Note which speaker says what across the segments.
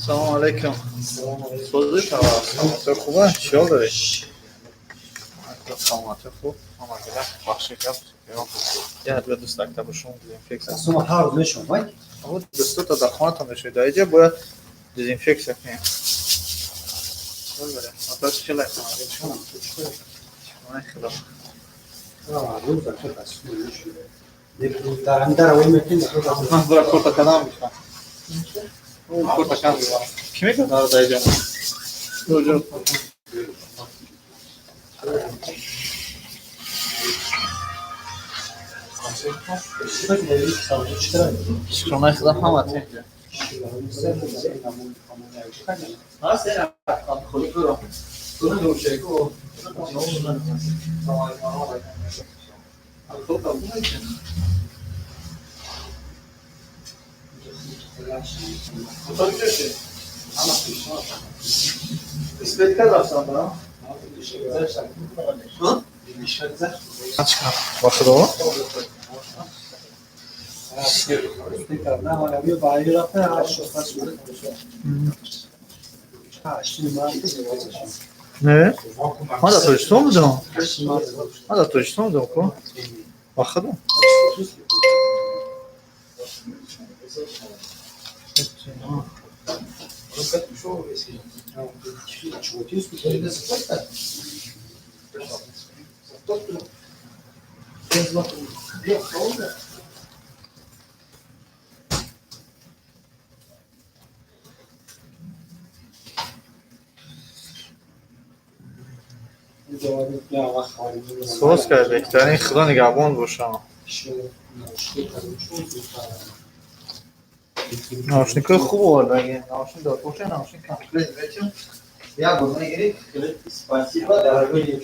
Speaker 1: سلام علیکم. سوزی سلامت خوبه؟ شیال داری؟ سلامت خوب. آمده بخشی کرد. یه حد به دوست دکتر بشون دیزینفکس هست.
Speaker 2: سوما هر روز نشون باید؟
Speaker 1: اما دوستا تا دخانه تا نشوی دایجه باید دیزینفکس کنیم. بله. آتاش چه لکنه؟ شما خیلی.
Speaker 2: روز دکتر بسیار نشون. دیگه در اندر اوی میکنیم.
Speaker 1: من برای کورتا کدام میکنم. کورتا کدام میکنم. کی میکنه داره دایجه؟ دوجو. شما خدا همه باخدا
Speaker 2: نه مالی باید رفته هشت
Speaker 1: نه ما da točito budemo ma da točito budemo ko باخدا سوز کرد بهترین خدا نگهبان باشم ناشنیکای خوب آورد اگه ناشنی داد باشه ناشنی کمپلیت بچم یا گونه گیری спасибо дорогой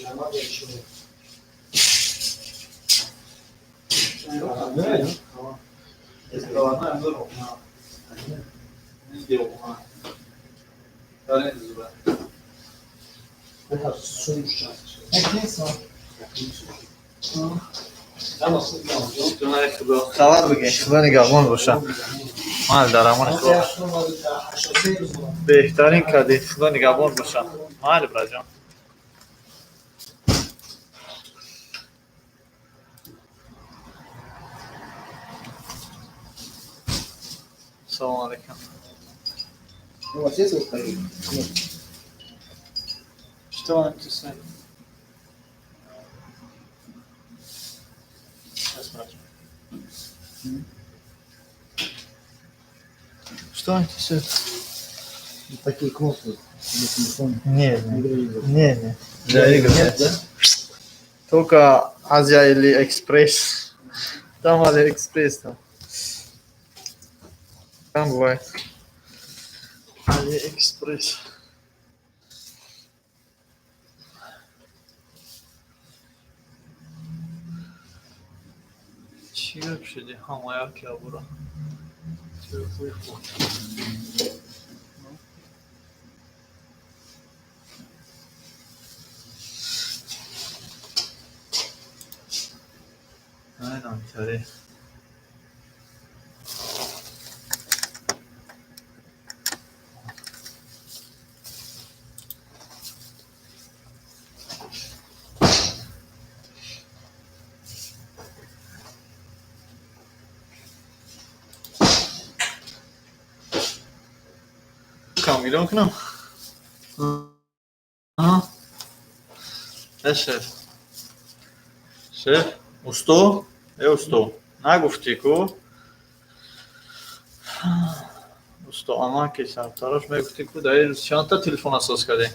Speaker 1: خبر بگی خدا نگهبان باشم مال دارم خدا بهترین کردی خدا نگهبان باشم مال برجام السلام علیکم Что он писает? Что он писает?
Speaker 2: Такие кнопки на телефоне.
Speaker 1: Не. Для игр нет, да? Только Азия или Экспресс. Там Алиэкспресс там. Там бывает. Алиэкспресс. چی شدی همایا که برو نه تری Camilo کنم شف اوستو اوستو نگفتی کو اوستو اما که سمتاراش میگفتی کو در چند تا تلفن اساس کردی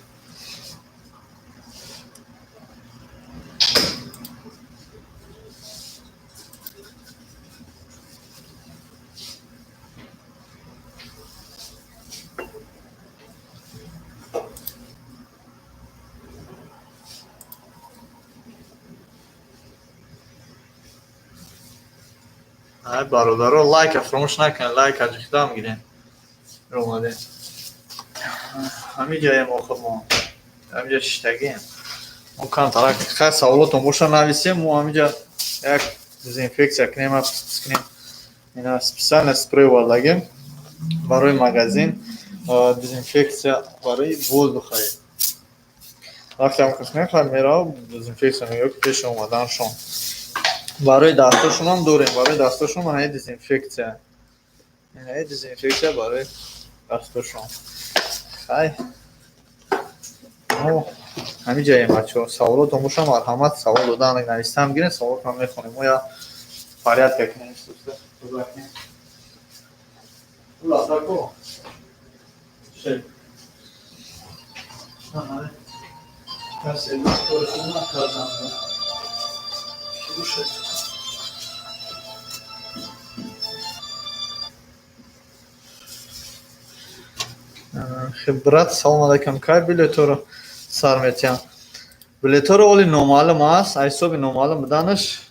Speaker 1: برادرها لایک فراموش نکن لایک از اقدام گیرین اومده همین جای ما خود ما همینجا شتگیم ممکن ترک خیلی سوالاتون باشه نویسیم ما همینجا یک دیزینفکسیا کنیم سکنیم اینا سپیسیال اسپری وردگیم برای مغازین дезинфекция барои воздуха. Вақте ҳам кас мехоҳад мерав дезинфекция меёб пеш омаданшон. Барои дастошонам дорем. Барои дастошон ҳай дезинфекция. Ҳай дезинфекция барои дастошон. Хай. Мо ҳамин ҷае бачаҳо саволот омӯша марҳамат савол додан навистам гирен саволотам мехонем. Мо я порядка кунем. Ласако. Шей. Касе коршуна кардам. Слушай. Хибрат салом алейкум. Кай билеторо сар метиҳам? Билеторо оли номаълум аст. Ҳисоби номаълум буданаш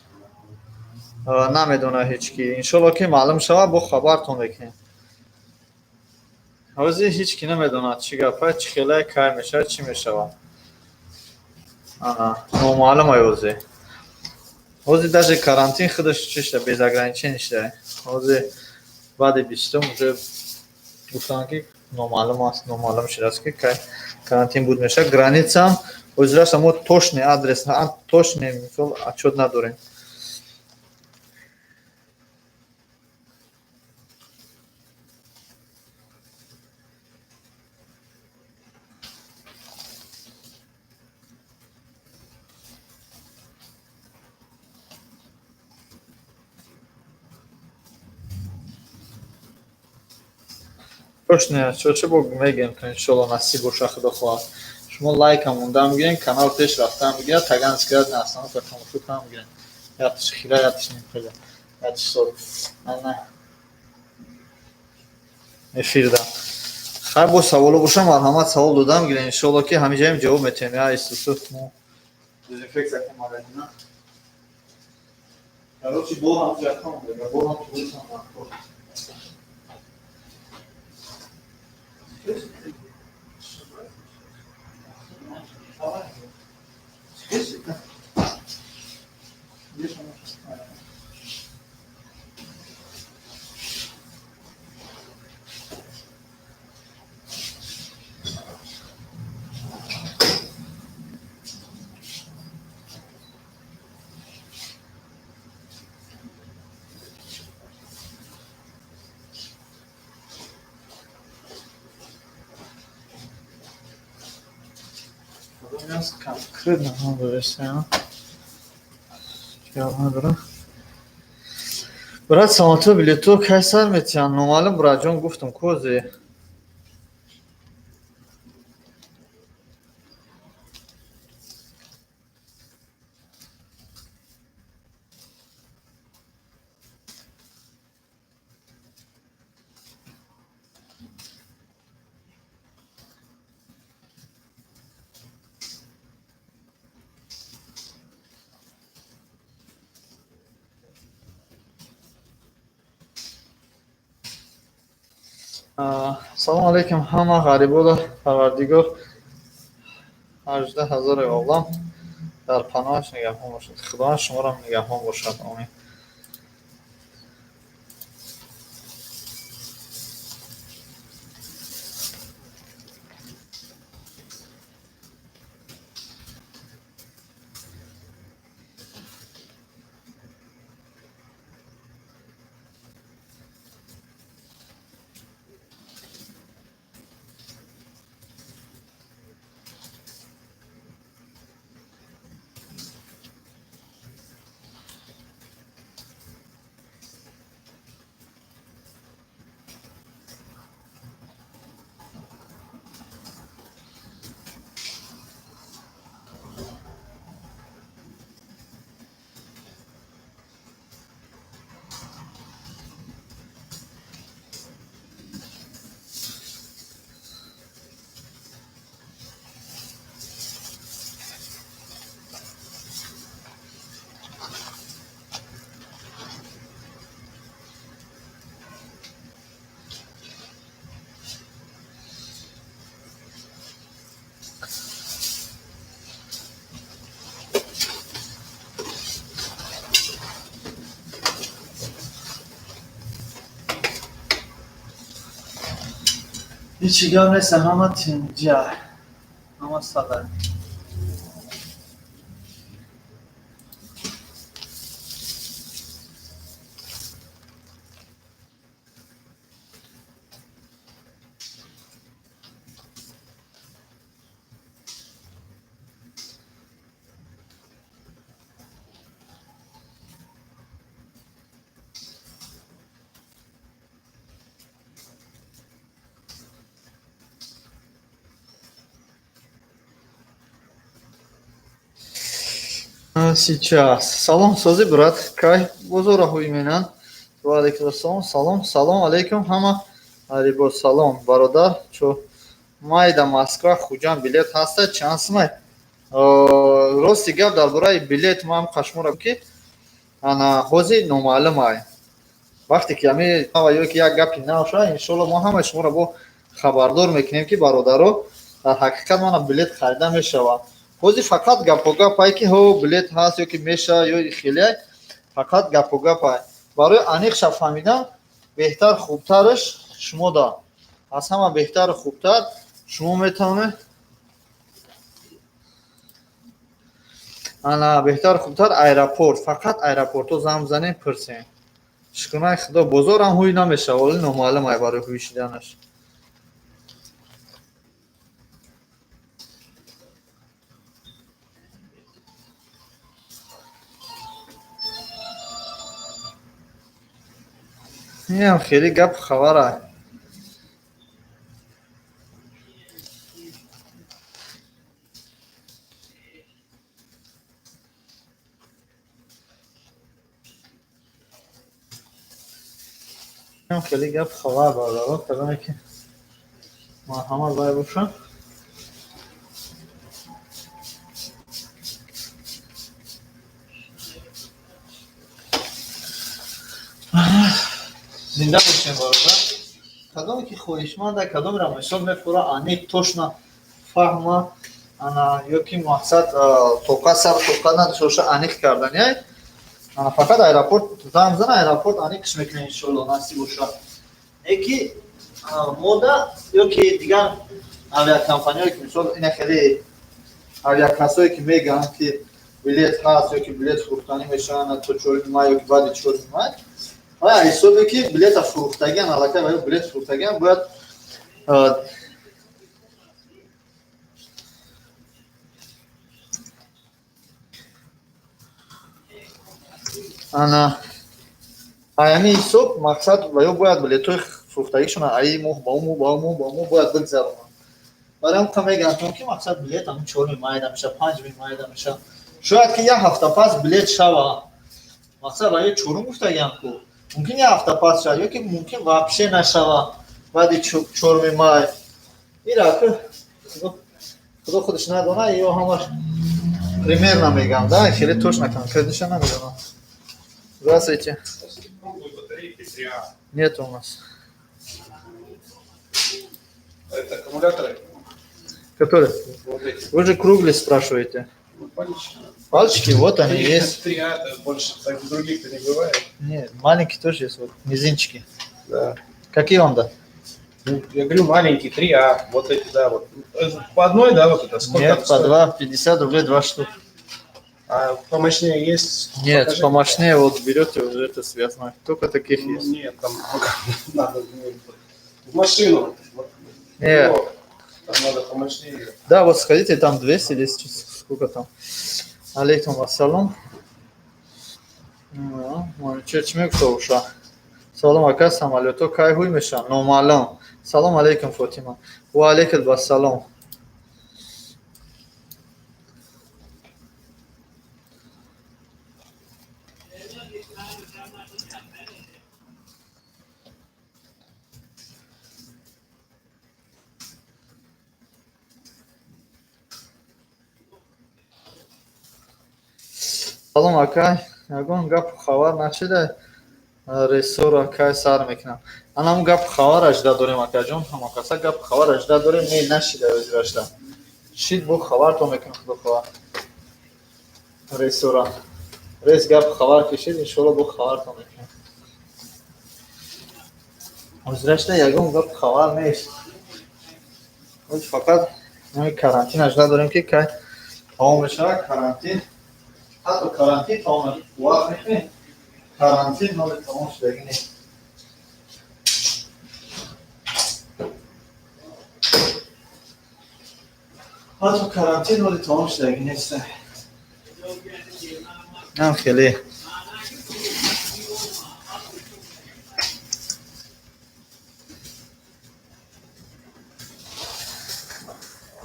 Speaker 1: намедона ҳеҷ ки. Иншоалло ки маълум шавад бо хабартон мекунем. ҳозир ҳеҷ ки намедонад чӣ гапа чӣ хелае кай мешавад чӣ мешавад. Номаълум ҳозир. Ҳозир даже карантин худаш чишта без ограничений шуда. Ҳозир баъди 20 уже гуфтанд ки номаълум аст. Номаълум шудааст ки кай карантин буд мешавад. Границаам ҳозираш мо точный адрес точный мисол отчёт надорем. Точно, чо бо мегем то иншалло насиб боша худо хоҳад. Шумо лайкам мондам гирен, канал пеш рафтам гирен, таган скрад насана то тамошотам гирен. Ятиш хира, ятиш нихила. Ятиш сор. Ана. Эфирда. Хай бо саволо боша марҳамат савол додам гирен. Иншалло ки ҳамин ҷаем ҷавоб метем. Я истусут мо дезинфекция ки марадина. Короче, бо ҳам ҷакам, бо ҳам турисам мақбул. Конкретно надо решать. Брат, самото билету кайсар метиҳам? Номаълум братҷон гуфтам козе. салом алейкум ҳама ғариборо парвардигор 18 000 олам дар паноҳаш нигаҳбон бошад. Худояш шуморо нигаҳбон бошад. Амин. هیچی گم نیست همه تینجا همه ساله Сейчас. Салом, сози, брат. Кай, бозора хуй менан. Ва алейкум ассалом. Салом, салом алейкум ҳама. Алибо салом, бародар. Чо майда Москва хуҷам билет ҳаста чансмай. Рости гап дар бораи билет ман қашмура ки ана ҳозир номаълум ай. Вақте ки ами ава ё ки як гапи нав шуда, иншолло мо ҳама шуморо бо хабардор мекунем ки бародаро дар ҳақиқат мана билет харида мешавад. ҳозир фақат гапогап ай ки ҳо билет ҳаст ё ки мешавад ё хеле фақат гапогап ай. барои аниқша фаҳмидан беҳтар хубтараш шумо да аз ҳама беҳтару хубтар шумо метавонед ана беҳтару хубтар аэропорт фақат аэропортҳо зам занем пурсем. шукрнаи худо бозорам ҳуй намешавад вале номаълум ай барои ҳуй шиданаш. инам хеле гап хабар ай. инам хеле гап хабар бародаро кадоме ки марҳамат бай бошад. зинда бошем бародар. кадоме ки хоҳишманда кадомеро мисол мефура аниқ тошна фаҳма ана ё ки мақсад тоқа сар тоқа надошта аниқ кардани ана фақат аэропорт зам зана аэропорт аниқш мекунем иншолло насиб бошад. эки мода ё ки дигар авиакомпаниҳое ки мисол ина хеле авиакасое ки мегӯянд ки билет ҳаст ё ки билет фурӯхтанӣ мешаванд то 4 май ё ки баъди 4 май ҳая ҳисобе ки билета фурӯхтагиан аллакай ва ё билет фурӯхтагиан бояд ана ҳаями ҳисоб мақсад ва ё бояд билетҳои фурӯхтагишона аи моҳ ба мо ба мо ба мо бояд бигзаронанд. барои ҳам мегӯянд ки мақсад билет ҳам 4 майда мешавад 5 майда мешавад. шояд ки як ҳафта пас билет шавад. мақсад ба ё 4 гуфтагиам ку мумкин як ҳафта пас шавад ё ки мумкин вообще нашавад баъди 4 май. ира ку худо худаш надона ё ҳамаш примерно мегам да хеле точно конкретноша намедонам. Здравствуйте. Нет у нас.
Speaker 2: Это аккумуляторы?
Speaker 1: Которые?
Speaker 2: Вот эти.
Speaker 1: Вы же круглые спрашиваете.
Speaker 2: Пальчики.
Speaker 1: Пальчики, вот они есть.
Speaker 2: 3А, это больше так других-то не бывает.
Speaker 1: Нет, маленькие тоже есть, вот мизинчики.
Speaker 2: Да.
Speaker 1: Какие вам да?
Speaker 2: Ну, я говорю, маленький, 3А. Вот эти, да, вот. По одной, да, вот это? Сколько
Speaker 1: Нет,
Speaker 2: это
Speaker 1: по
Speaker 2: стоит?
Speaker 1: 2, 50 рублей 2 штук.
Speaker 2: А помощнее есть?
Speaker 1: Нет,
Speaker 2: Покажи.
Speaker 1: помощнее вот берете уже это связано. Только таких
Speaker 2: Ну,
Speaker 1: есть.
Speaker 2: нет, там надо в машину.
Speaker 1: Нет.
Speaker 2: Ну, там надо помощнее.
Speaker 1: Да, вот сходите, там 200 или сколько там. Алейкум ассалам. Чечмек то уша. Салом ака самолето кай хуй меша. Номалам. Салом алейкум Фатима. Ва алейкум ассалам. салом акай, ягон гап хабар нашида ресора кай сар мекунам. Анам гап хабар ажда дорем акаҷон, ҳамакаса гап хабар ажда дорем, не нашида озирашда. Шид бо хабар то мекунам худо хабар. Ресора. Рес гап хабар кишид, иншолло бо хабар то мекунам. Озирашда ягон гап хабар нест. فقط همین карантин اجازه داریم که تمام بشه. карантин حتی карантин تمام وقت میکنیم. карантин مال تمام شدگی نیست. حتی карантин مال تمام شدگی نیست. نه خیلی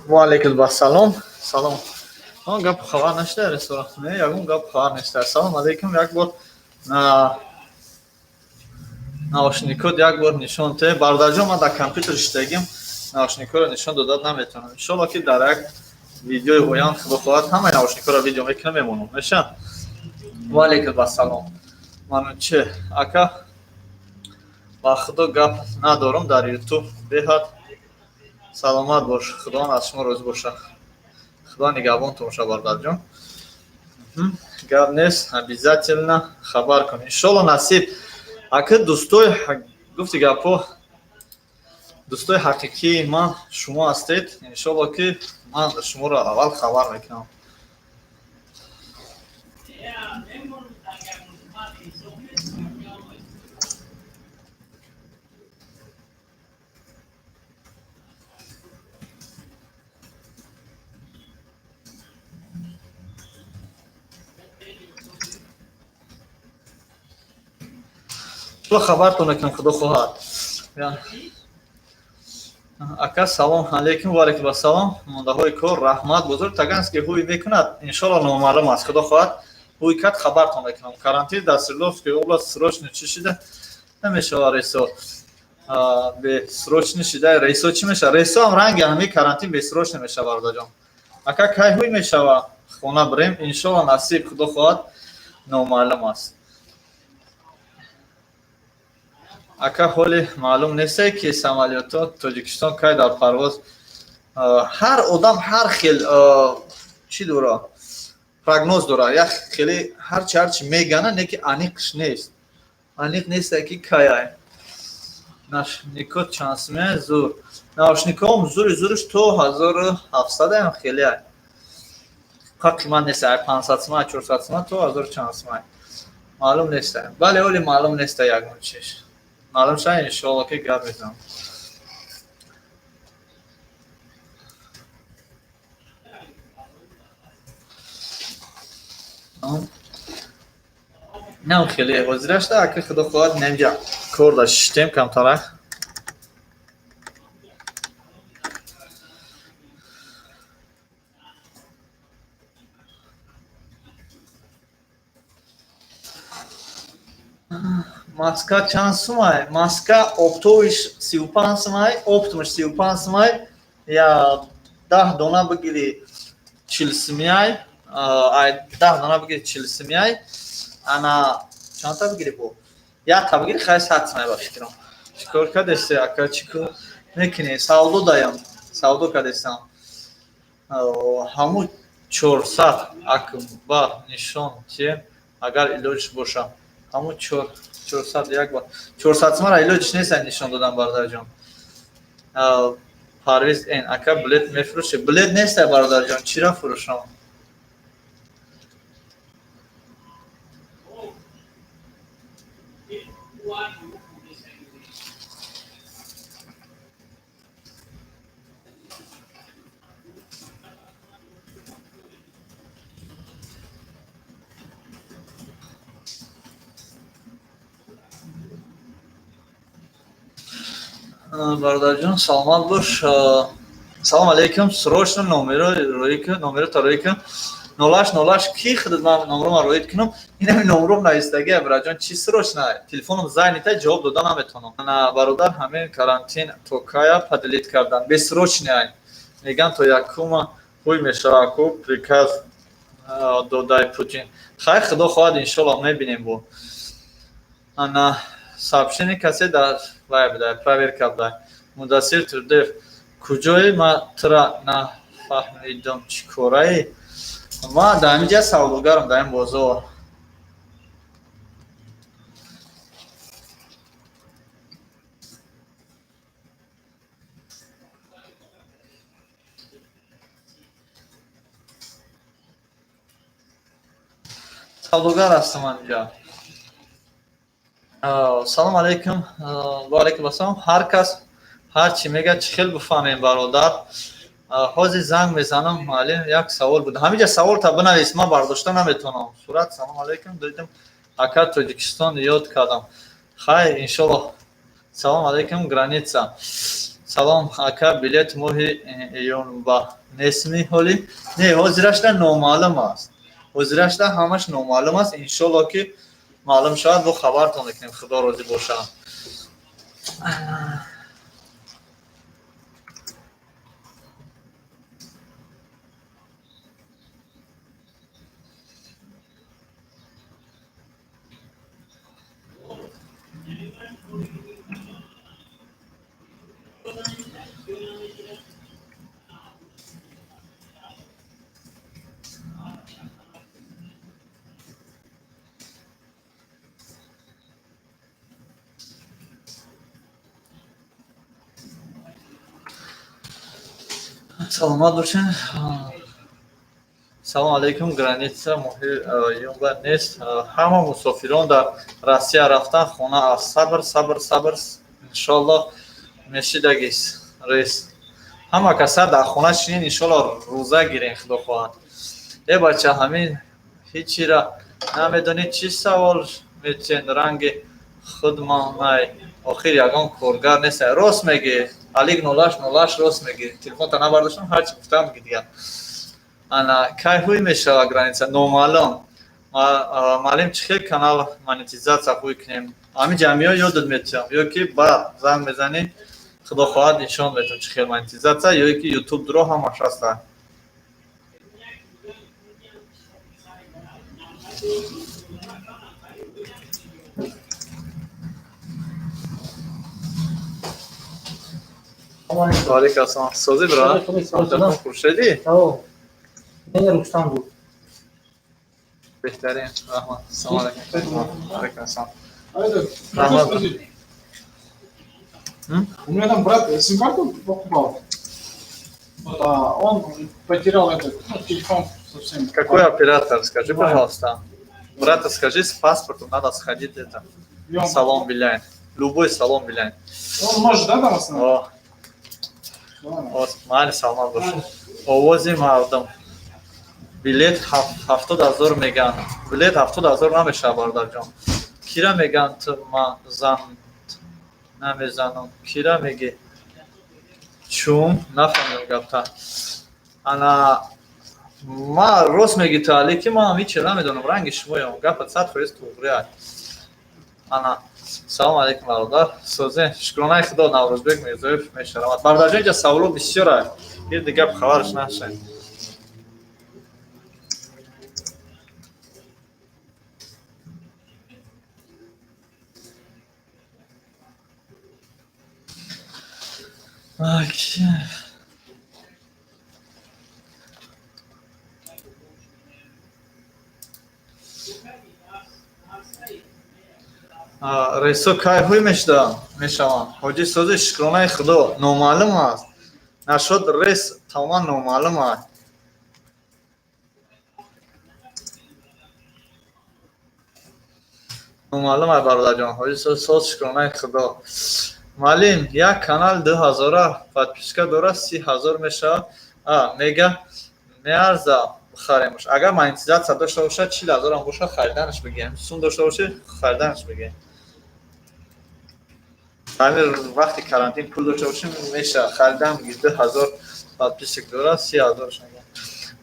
Speaker 1: و علیکم السلام. سلام. گپ خبر نشده رستوران نه یگون گپ خبر نشده. سلام علیکم. یک بار наушникот یک بار نشان ته برداجا من در کامپیوتر شدگیم наушникот رو نشان داد نمیتونم. ان شاء الله که در یک ویدیو اویان خدا خواهد همه наушникот رو ویدیو میکنم میمونم. میشه. و علیکم السلام. من چه اکا با خدا گپ ندارم در یوتیوب. بهت سلامت باش. خدا از شما روز باشه. خدا نگهبانتون باشه بردار جان. گپ نیست обязательно خبر کن. ان شاء الله نصیب. اکا دوستای گفتی گپو دوستای حقیقی من شما هستید. ان شاء الله که من شما رو اول خبر میکنم. تو خبرتون نکنم خدا خواهد. اکا سلام علیکم و علیکم السلام. مونده های کار رحمت بزرگ تگنس که هوی میکند انشالله نامعلوم است. خدا خواهد هوی کت خبرتون نکنم. карантин در سرلوفسکای область срочно چی شده نمیشه. رئیسو به سرچ شده. رئیسو چی میشه؟ رئیسو هم رنگ همین карантин به سرچ نمیشه برادر جان. اکا کی هوی میشه خونه بریم انشالله نصیب خدا خواهد نامعلوم است. اکا حالی معلوم نیست که سمالیات تاجیکستان که در پرواز هر آدم هر خیل چی دوره پروگنوز دوره یک خیلی هرچی میگنه نه که انیقش نیست. انیق نیست که کیای ناشنیکوت چانس می زور ناشنیکوم زورش تو 1700 هم خیلی های قطع من نیست. 500 سمای 400 سمای تو 1000 چانس می معلوم نیست. ولی اولی معلوم نیست یک چیش معلوم شد انشاءالله که گپ میزنم. نه خیلی وزیرش ده که خدا خواهد نمیجا کار داشتیم کمتره. маска чанд сумай? маска оптовиш 35 сумай, оптумиш 35 сумай. Я 10 дона бигири 40 сумай, 10 дона бигири 40 сумай. ана чанта бигири бо? Я та бигири хай 100 сумай ба фикрам. чикор кадеси ака чико мекини савдо даям. савдо кадесам. ҳаму 400 акм ба нишон че агар илоҷиш боша ҳаму 400 یک بار 400 سمار ایلوچ نیست نشان دادم برادر جان. پرویز این اکا بلیت میفروشه. بلیت نیست برادر جان چی را فروشم؟ برادر جان سلامت باش. سلام علیکم. سرچ номеро روی کن 08 کی خودت من نمرم روید کنم. این همین نمرم نایستگی برادر جان چی سرچ نه تلفنم زنگ نیت جواب دادن نمیتونم. انا برادر همین карантин توکایا پدلیت کردن به سرچ نه میگن تو یکم هوی میشه کو приказ دادای پوتین. خیر خدا خواهد ان شاء الله میبینیم. بو انا сообщение касе дар вай буда проверка буда мудассир турдев куҷои ма тра нафаҳмидам чӣ кораи ма дар ҳамин ҷа савдогарам дар ин бозор. سوداگر هستم اینجا. سلام علیکم. و علیکم السلام. هر کس هر چی میگه چخیل بفهمیم برادر. حاضر زنگ میزنم. معلم یک سوال بود. همینجا سوال تا بنویس، من برداشته نمیتونم. صورت سلام علیکم دیدم اکا تاجیکستان یاد کردم. خیر انشالله. سلام علیکم گرانیتسا. سلام اکا بلیت ماهی ایون با نسمی حالی نه حاضرش نامعلوم است. حاضرش همش نامعلوم است. انشالله که معلوم شود با خبرتون میکنیم. خدا راضی باشه. سلامت باشین. سلام علیکم گرانیتسا ماهی یونبر نیست. همه مسافران در روسیه رفتن خانه است. صبر صبر صبر انشالله میشیدگیست ریس. همه کسا در خانه شین انشالله روزه گیرین خدا خواهد. ای بچه همین هیچی را نمیدونید چی سوال میتین رنگ خود ما نای آخر یگان کارگر نیست. راست میگی علیک نولاش نولاش راست میگی. تلفن تا نبرداشتم هرچی گفتم میگی دیگه. انا کی هوی میشه گرانیتسا نامعلوم. معلم چه کانال مانتیزاسیا خوی کنیم. همین جمعیت یادت میتونم یا که بعد زنگ میزنی خدا خواهد نشان میتون چه خیلی مانتیزاسیا یا که یوتیوب درو همش هست. وعلیکم السلام. سوزی برا خوشیدی؟
Speaker 3: او نه رستم بود.
Speaker 1: بهترین رحمت. سلام علیکم. علیکم السلام.
Speaker 2: Ajde,
Speaker 1: Aha.
Speaker 2: kako si? У меня там брат сим-карту покупал. Вот, а он потерял этот телефон совсем.
Speaker 1: Какой оператор? Скажи, пожалуйста. Брата, скажи, с паспортом надо сходить это.
Speaker 2: И он,
Speaker 1: Салон Билайн. Любой салон Билайн.
Speaker 2: он может, да, там остановиться?
Speaker 1: О, мали салон бош. Овози мардум. Билет 70,000 меган. Билет 70,000 намеша бардар ҷон. Кира меган ту ма зан намезанам. Кира меги? Чум нафаҳмидам гапта. Ана ма рост меги ту али ки ман ҳеҷ намедонам ранги шумоям. Гапа 100% туғри аст. Ана салом алейкум бародар. Созе шукронаи худо Наврӯзбек Мирзоев мешаравад. Бародарҷон инҷа саволо бисёр аст. Гирди гап хабараш нашавед. Окей. رئیسو کای هوی میشوند. حاجی سوزی شکرانه خدا نامعلوم است. نشد رئیس تمام نامعلوم است. نامعلوم است برادر جان. حاجی سوز شکرانه خدا. معلم یک کانال 2000 подписка داره 30,000 میشه. میگه میارزه بخریمش. اگر مانتیزاسیا داشته باشه 40,000 هم باشه خریدنش بگیم. سون داشته باشه خریدنش بگیم. همین وقتی کارانتین پول داشته باشیم میشه خریدن بگید 2000 подписчик داره 30,000 شما.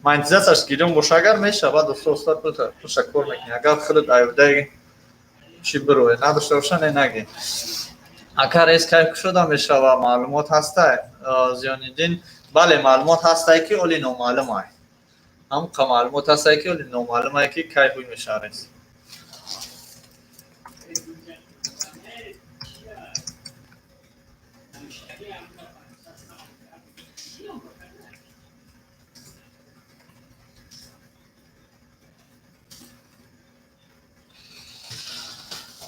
Speaker 1: مانتیزاسیاش گیریم باشه اگر میشه بعد استاد پولش کار میکنه. اگر خودت ایوده چی بروه نداشته باشه نه نگی. اگر اسکایپ شده میشه و معلومات هسته زیانیدین بله معلومات هسته که اولی نامعلومه. هم که معلومات هسته که اولی نامعلومه که کی هوی میشه رئیس.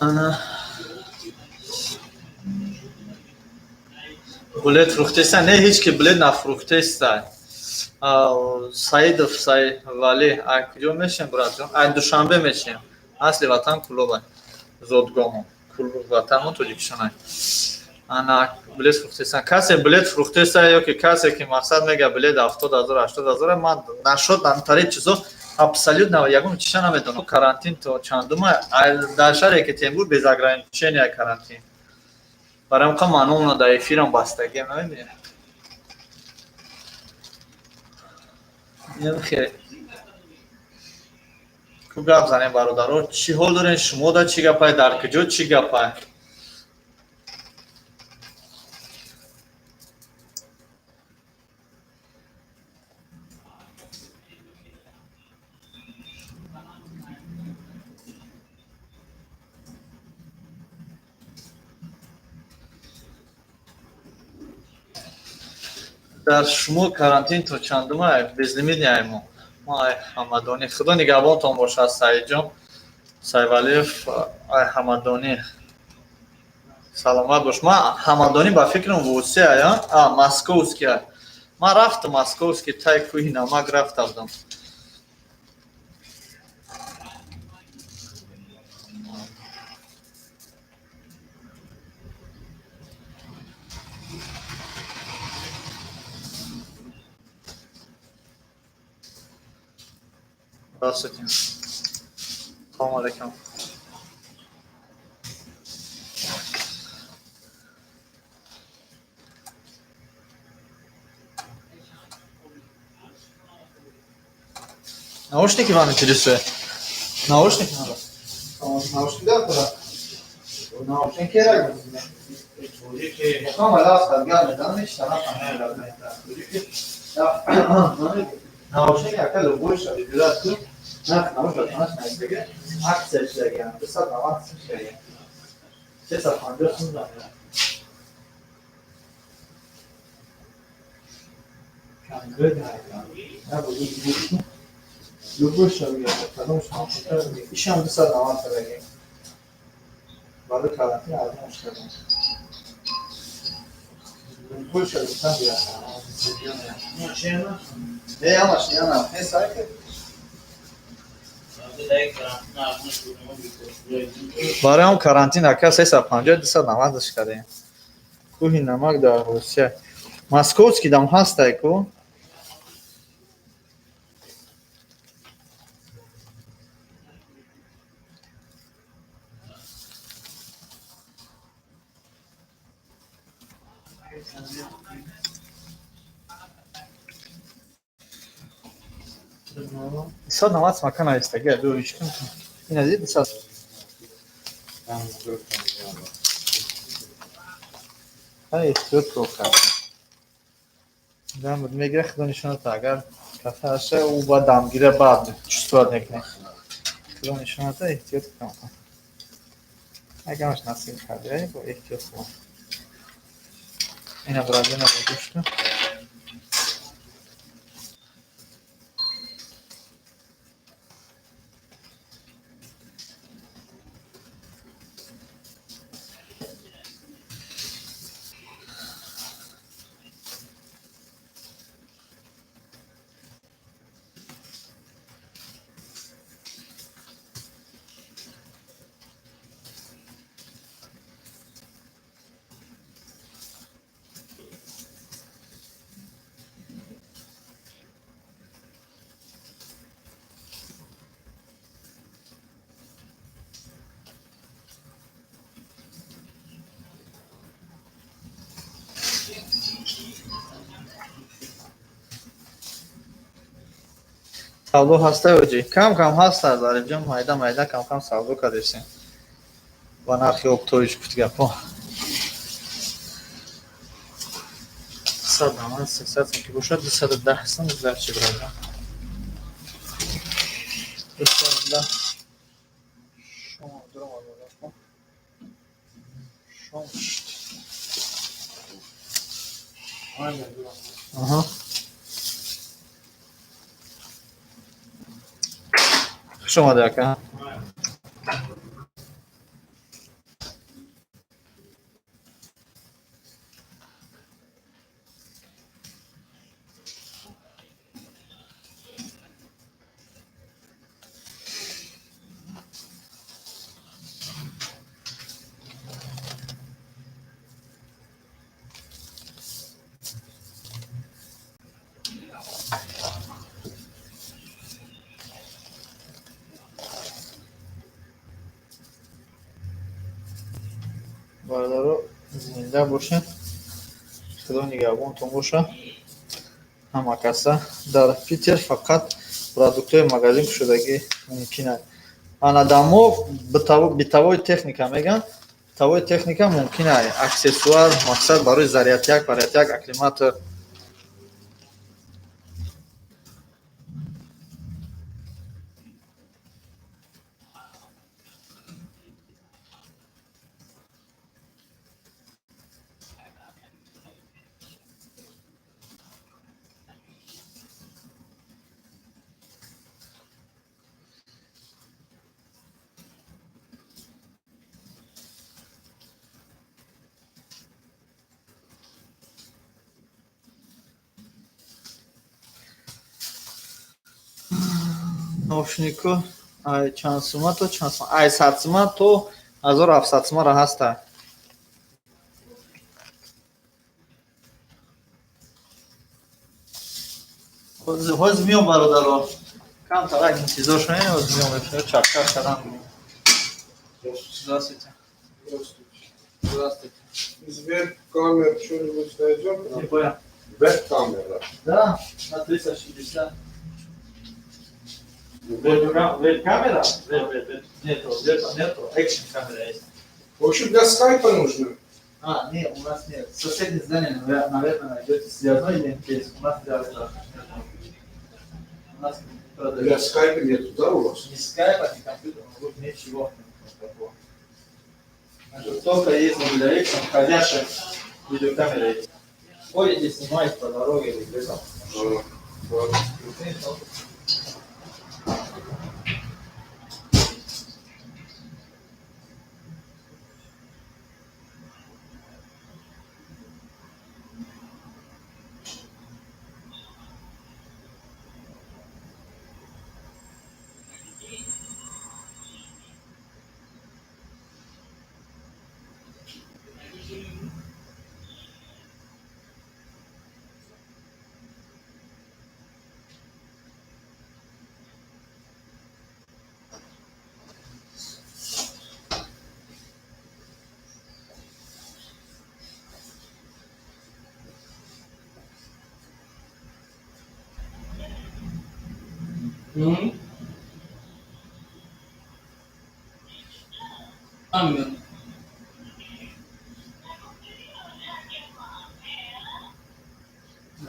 Speaker 1: انا بلیت فروخته است؟ نه هیچ که بلیت نفروخته است. Саидов Саид Вали, ай куҷо мешем братҷон? Ай Душанбе мешем. Асли ватан Кулуба. Зодгоҳо. Кулуб ватану Тоҷикистон. Ана билет фурӯхтесан. Касе билет фурӯхтеса ё ки касе ки мақсад мега билет 70,000 80,000 ман нашуд антари чизо абсолютно ягон чиша намедонам. Карантин то чандума дар шаҳре Екатеринбург без ограничения карантин. Барои ин манон дар эфирам бастаги намебинем. Нехе. Ку гап занем бародаро. Чӣ ҳол дорен шумо да чӣ гапай дар куҷо чӣ гапай? дар шумо карантин то чандума безлимит яймо. Ма ҳамадонӣ худо нигаҳбонтон бошад Саидҷон Сайвалиев ай ҳамадонӣ саломат бош. Ман ҳамадонӣ ба фикрам восеа я московский. Ман рафтам московский тай кӯҳи намак рафта будам. Здравствуйте. Салом алейкум. Наушники вам интересуют? Наушники надо? Наушники да, куда? Наушники рядом. Наушники акалу больше выбирать. Акция işlerken, kısa zaman işlerken. Ses atmıyorsun da. Kanka ya bu iyi. Любой шагъ, потому что işim kısa zaman işlerken. Balık karantina aldım işlerken. Любой шагъ там ya. Ne ama şey yana, ne sayı? برای هم کارانتین اکا 350 290 کردیم. کوهی نمک در روسیه. مسکووسکی دم هست کو. Sad novac makana jeste, gdje, do viškom. I na zidu sad. Hej, tutkoka. Dám még rechtdan is van a tágár. Kafása, úba dám gire bád. Csúsztolnék ne. Tudom is van a te, itt jött kampa. Nekem most naszik kádjai, bo itt jött van. Én a bradja ne vagyuska. Savdo hasta hoji. Kam hasta zarimjon mayda kam savdo kadesin. Va narxi optoyish kutgapo. Sadama 300 ki boshad 210 so'm zarchi birada. Bismillah. Shoma durum olmoqda. Shom. Aynen. Aha. شما دکه пайда бошед. Худо нигоҳбонтон бошад. Ҳама каса дар Питер фақат продуктҳои магазин кушодагӣ мумкин аст. Ана дамо битавои техника мегӯян. Битавои техника мумкин аст. Аксессуар мақсад барои зарядяк, бароятяк аккумулятор. Наушникҳо ай чанд сума то чанд сума? Ай 100 сума то 1700 сумара ҳаста. ҳозир миём бародаро. Камтар интизор шунед, ҳозир миём чапка шадам. Здравствуйте. Здравствуйте.
Speaker 4: Из веб-камер что-нибудь найдем?
Speaker 1: Не понял.
Speaker 4: Веб-камера.
Speaker 1: Да, на 360. Веб-камера? Нету. Экшн камера есть.
Speaker 4: В общем, для скайпа нужно.
Speaker 1: Нет, у нас нет. Соседнее здание, наверное, найдете связной лентез. У нас для этого. У нас
Speaker 4: Для
Speaker 1: продают.
Speaker 4: скайпа нету, да, у вас?
Speaker 1: Ни скайпа, ни компьютера, вот ничего такого. Только есть для экшн, ходящая видеокамера есть. Ходите, снимаете по дороге или где-то.
Speaker 4: Вот.
Speaker 3: Anlıyorum.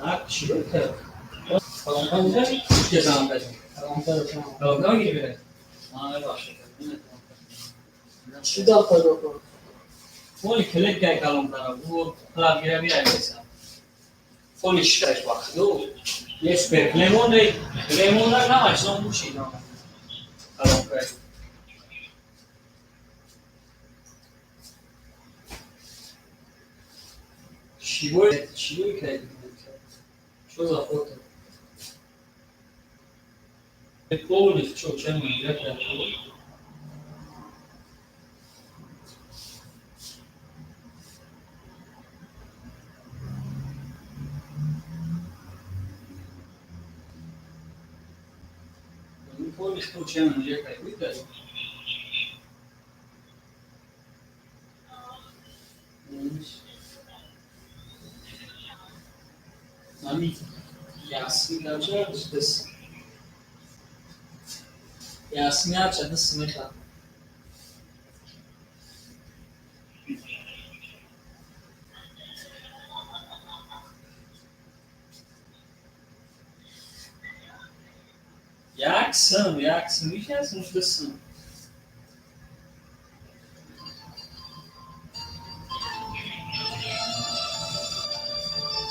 Speaker 3: Ne kişi yok. Kalondan güzel bir kez anlatacağım. Kalondan gibi. Ne başladı?
Speaker 5: Şu da koyuyor.
Speaker 3: Foli kelek gel kalondan. Bu kadar bir ayırsa. Foli şişeş bak. Yok. Yes, per lemon da kaç non bu şey. Kalondan. Şivoy kaydı. Что за фото? Полностью, что, чем мы идем? Полностью, чем мы идем? Nami, Yasin açar mısın? Yasin açar mısın? Yaksın, bir şey yazmışsın.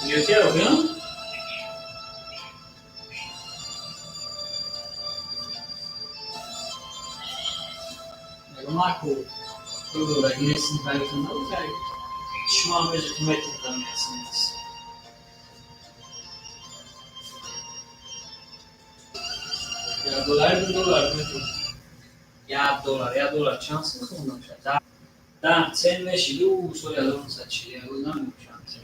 Speaker 3: Götür okuyor. Marco, allora, nessun paio di ok. Ci vuole invece di mettere da me, dolar, ya dolar, şansın sonunda. Da, sen ne şimdi o soruyalarını saçıyor, ya ondan mı şansın?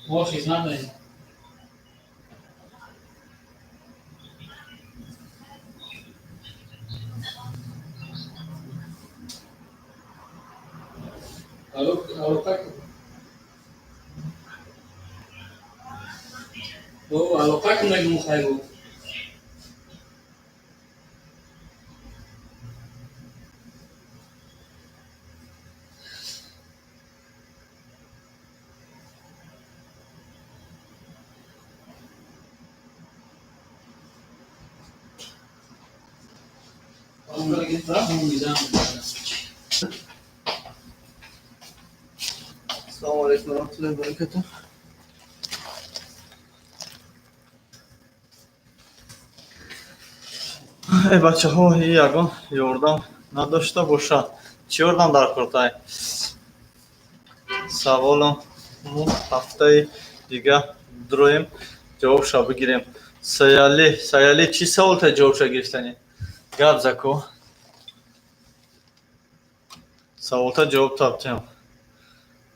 Speaker 3: What is nothing. Alokat. Alokat naging mukha mo.
Speaker 1: Assalomu alaykum va rahmatullohi va barakatuh. ای بچه ها یگان یوردم نداشته باشه چی یوردم در کرتای سوالم هفته دیگه درویم جوابشو بگیریم سیالی چی سوال تا جوابشو گرفتنی گپ زکو سوال تا جواب تابتیم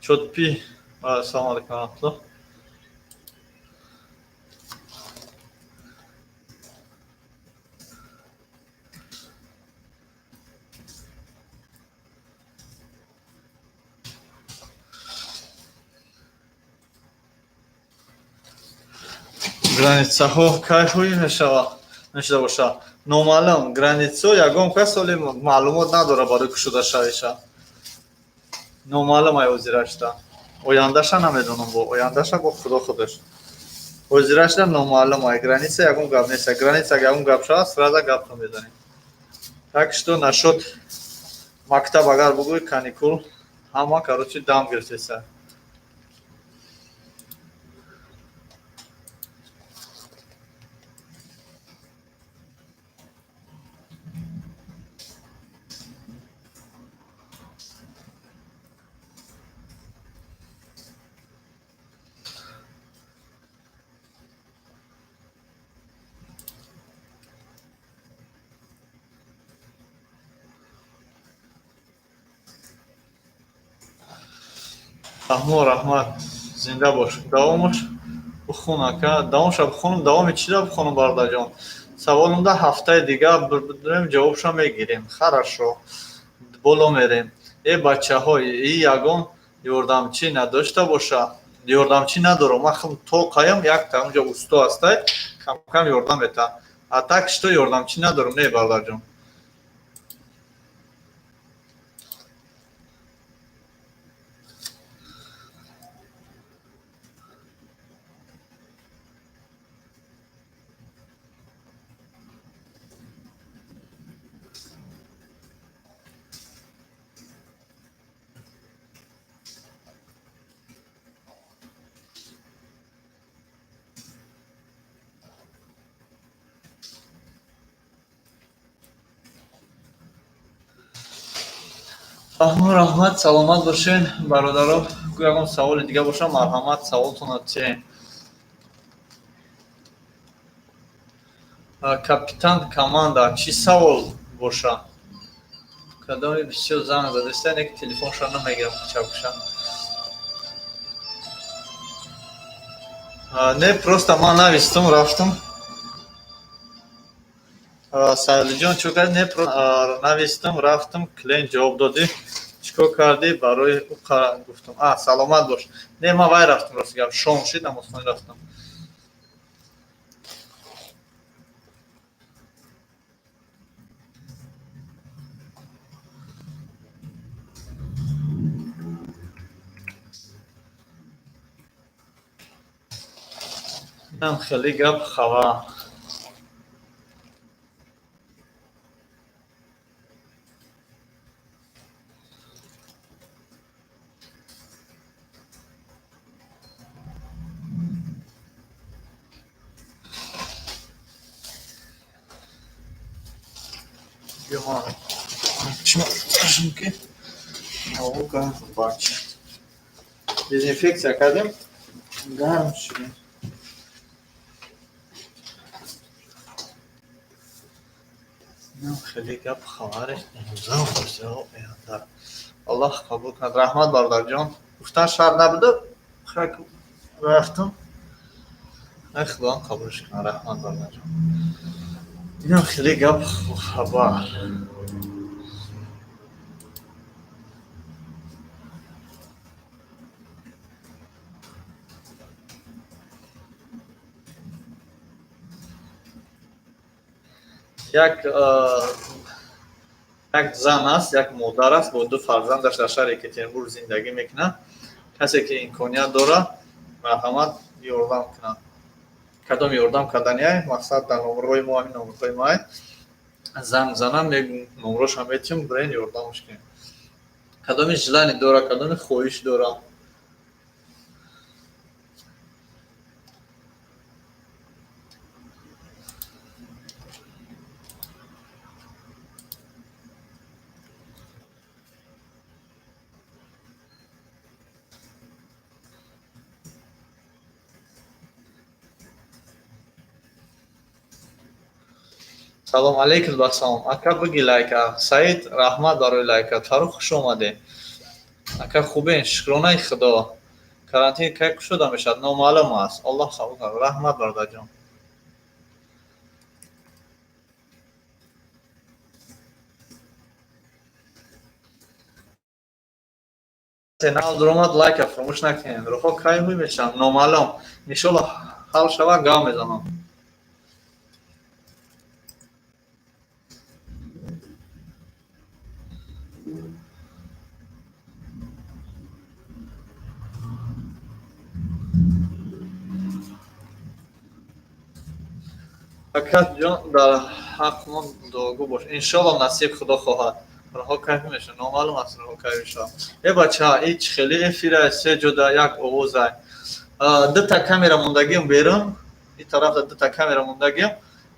Speaker 1: چوت پی سلام علیکم ورحمت граница ҳо кайфҳои мешуда боша номаълум границао ягон кас соли маълумот надора барои кушода шавиша номаълум ай ҳозирашда ояндаша намедонам бо ояндаша бо худо худаш ҳозирашда номаълум ай граница ягон гап неста граница ягон гап шава сраза гапро мезанем так что нашуд мактаб агар бугӯи каникул ҳама короче дам гирифтеса раҳмат зинда бош давомаш бихун ака давомша бихунам давоми чида бихунам бародарҷон саволумда ҳафтаи дига дурем ҷавобшо мегирем харашо боло мерем бачаҳо ягон ёрдамчӣ надошта боша ёрдамчӣ надорам ман то қаям якта унҷо усто ҳастай камкам ёрдам мета а так что ёрдамчӣ надорам не бародарҷон раҳмат саломат бошен бародарон ягон саволи дига боша марҳамат саволтонро чен капитан команда чӣ савол боша кадоми бисёр занг задаста не ки телефоншо намегирам чавкша не просто ман навистам рафтам сайлиҷон чӯ карди не навистам рафтам клиент ҷавоб додӣ чикор кардӣ барои гуфтам саломат бош не ман вай рафтам рост гап шом шид намозхона рафтам нам хеле гап хабар дезинфекция кардем гарм шудем хеле гап хабаре аллоҳ қабул кунад раҳмат бародарҷон гуфтан шарт набуда рафтам худоам қабулш кунад раҳмат бародарҷон инам хеле гап хабар یک زن است، یک مادر است با 2 فرزندش در شهر یکاترینبورگ زندگی میکنه. کسی که امکانیت داره مرحمت یاردم کنه. کدام یاردم کردنیه مقصد در نمبرهای ما همین نمبرهای ما زنگ زنم نمبرش هم میتونیم برین یاردمش کنیم. کدام جلانی داره کدام خواهش داره. салом алейкум басалом. Ака бигӣ лайка. Саид раҳмат барои лайка. Фарух хуш омадед. Ака хубен, шукронаи худо. Карантин кай кушода мешавад? Номаълум аст. Аллоҳ қабул кунад. Раҳмат бародарҷон. Нав дуромад лайка фаромӯш накунед. Роҳо кай ҳуй мешаванд? Номаълум. Иншоллоҳ ҳал шавад гап мезанам. акаҷон дар ҳақ мон дуогӯ бош. Иншоллоҳ насиб худо хоҳад. Роҳо кайф мешавад. Номаълум аст роҳо кайф мешавад. Бачаҳо ҳеҷ хеле эфира се ҷода як овозай. 2 та камера мондагиам берун. ин тарафа 2 та камера мондагиам.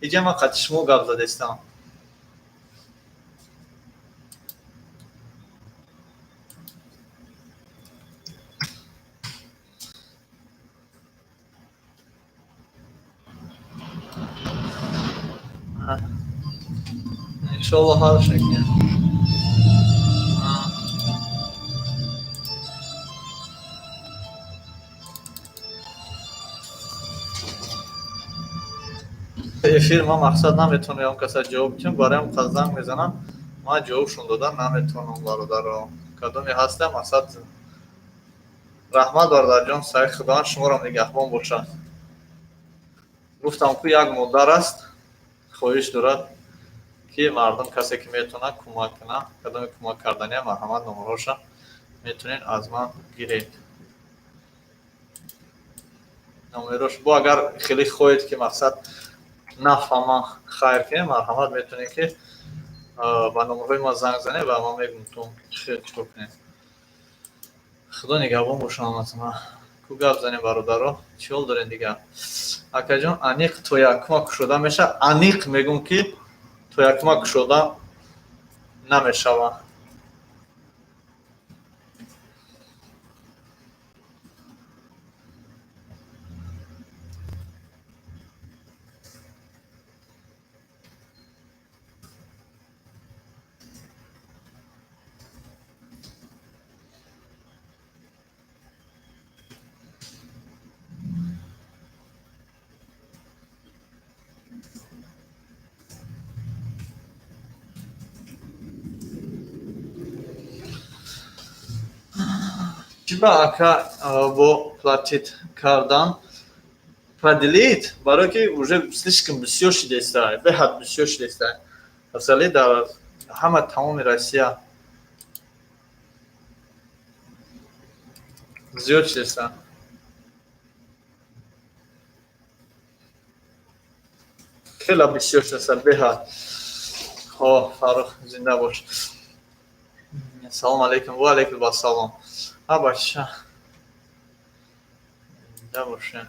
Speaker 1: Иҷа ман қати шумо гап задестам. иншоллоҳ ҳал шакем. эфир ман мақсад наметавонам каса ҷавоб диҳам. Бароям қазанг мезанам. Ман ҷавобшон додан наметавонам бародаро. Кадоме ҳастам мақсад. Раҳмат бародарҷон. Саи худоам шуморо нигаҳбон бошад. Гуфтам ку як модар аст. хоҳиш дорад ки мардум касе ки метавонад кӯмак кунад. Кадоме кӯмак кардания марҳамат номероша метавонед аз ман гиред. номерош бо агар хеле хоҳед ки мақсад нафҳамам хайр кунед марҳамат метавонед ки ба номерҳои ман занг занед ва ман мегӯям ту чикор кунед. худо нигаҳбон бошад ҳаматона. Ку гап занед бародаро. Чӣ ҳол доред дига? Акаҷон аниқ тоякума кушода мешавад. Аниқ мегӯм ки тоякума кушода намешавад. Чиба ака бо платит кардан продлит, барои ки уже слишком бисёр шидеста, беҳад бисёр шидеста. Масале дар ҳама тамоми Россия зиёд шидеста. Хела бисёр шидеста беҳад. Хо Фарух зинда бош. Салом алейкум. Ва алейкум ассалом. Бача. Да боше.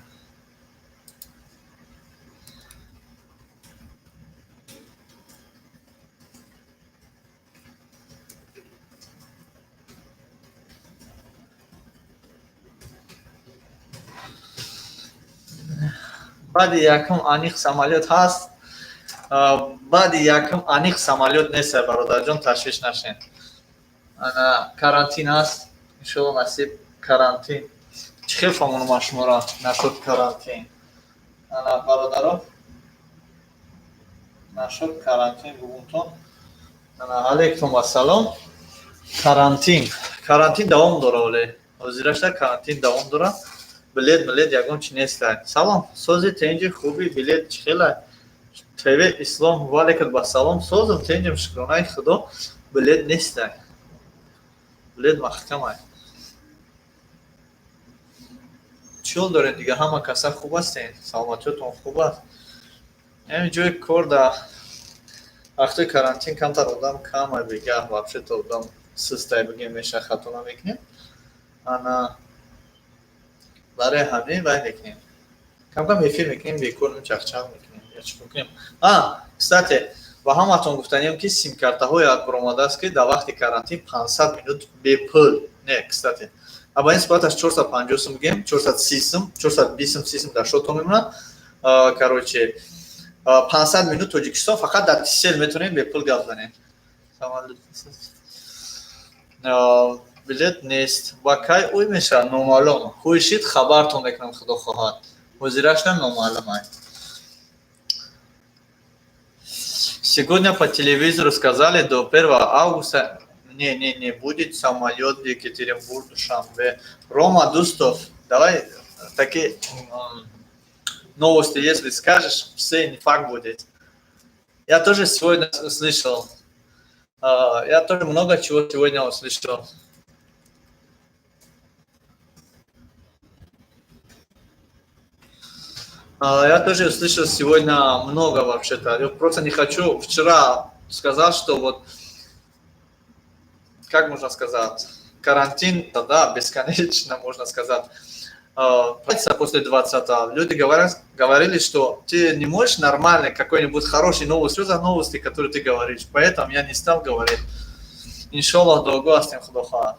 Speaker 1: баъди якум аниқ самолёт ҳаст. баъди якум аниқ самолёт нест бародарҷон, ташвиш нашед. ана карантин аст. иншоллоҳ насиб карантин. Чӣ хел фаҳмонам аз шуморо нашуд карантин. Ана бародаро нашуд карантин гугунтон. Ана алейкум ассалом. Карантин давом дора оле. ҳозирашта карантин давом дора. Билет ягон чи нест. Салом. Сози тенҷи хуби билет чӣ хела? ТВ Ислом валикат ба салом созам тенҷам шукронаи Худо билет нестай. Билет маҳкамай. Чил доред дига ҳама каса хуб астен, саломатиётон хуб аст. Ҳамин ҷои кор да вақтои карантин камтар одам камай бигах вообще-то одам сустай бигем меша хатона мекунем. Ана барои ҳамин вай мекунем. Кам-кам эфир мекунем, бекор чахчах мекунем. Я чӣ мекунем? Кстати, ба ҳаматон гуфтанем ки симкартаҳои як баромадааст ки дар вақти карантин 500 минут бепул. Не, кстати. А ба ин суҳбаташ 450 сум мегем, 430 сум, 420 сум дар шотон мемонад. Короче, 500 минут Тоҷикистон фақат дар Кисел метавонем бепул гап занем. Билет нест. Ба кай ӯй меша номаълум. Ҳуишид хабартон мекунам Худо хоҳад. Ҳозирашна номаълумай. Сегодня по телевизору сказали, до 1 августа не будет самолет в Екатеринбург, Душанбе. Рома Дустов, давай такие новости, если скажешь, все не факт будет. Я тоже сегодня услышал. Я тоже много чего сегодня услышал. Я тоже услышал сегодня много вообще-то. Я просто не хочу. Вчера сказал, что вот, как можно сказать, карантин, да, бесконечно можно сказать. После 20-го люди говорили, что ты не можешь нормально какой-нибудь хороший новость, что за новости, которые ты говоришь. Поэтому я не стал говорить. Иншаллах, долго астем Худо хоҳад.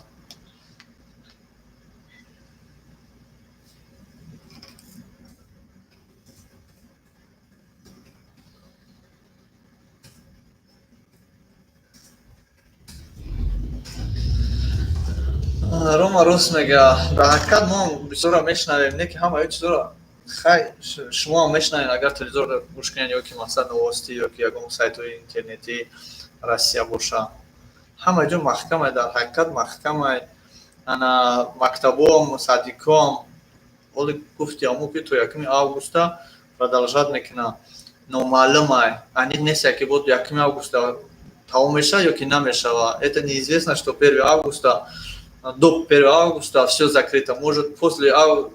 Speaker 1: Рома Рус мега, дар ҳақиқат мо бисёра мешнавем, не ки ҳама чизора хай шумо мешнавем, агар телевизор гӯш кунед ё ки масалан новости ё ки ягон сайтҳои интернети Россия боша. Ҳама ҷо маҳкамай, дар ҳақиқат маҳкамай. Ана мактабом, садиком оли гуфти аму ки то 1 августа продолжат мекунад. Номаълумай. Они нест ки бод 1 августа тамом меша ё ки намешава. Это неизвестно, что 1 августа до 1 августа все закрыто. Может, после 1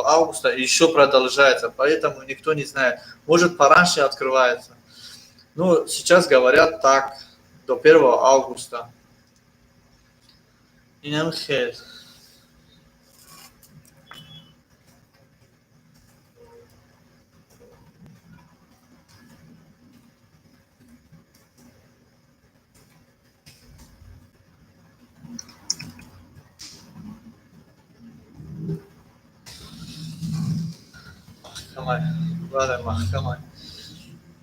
Speaker 1: августа еще продолжается. Поэтому никто не знает. Может, пораньше открывается. Ну, сейчас говорят так, до 1 августа. Инам хейр. Бале, маҳкамай.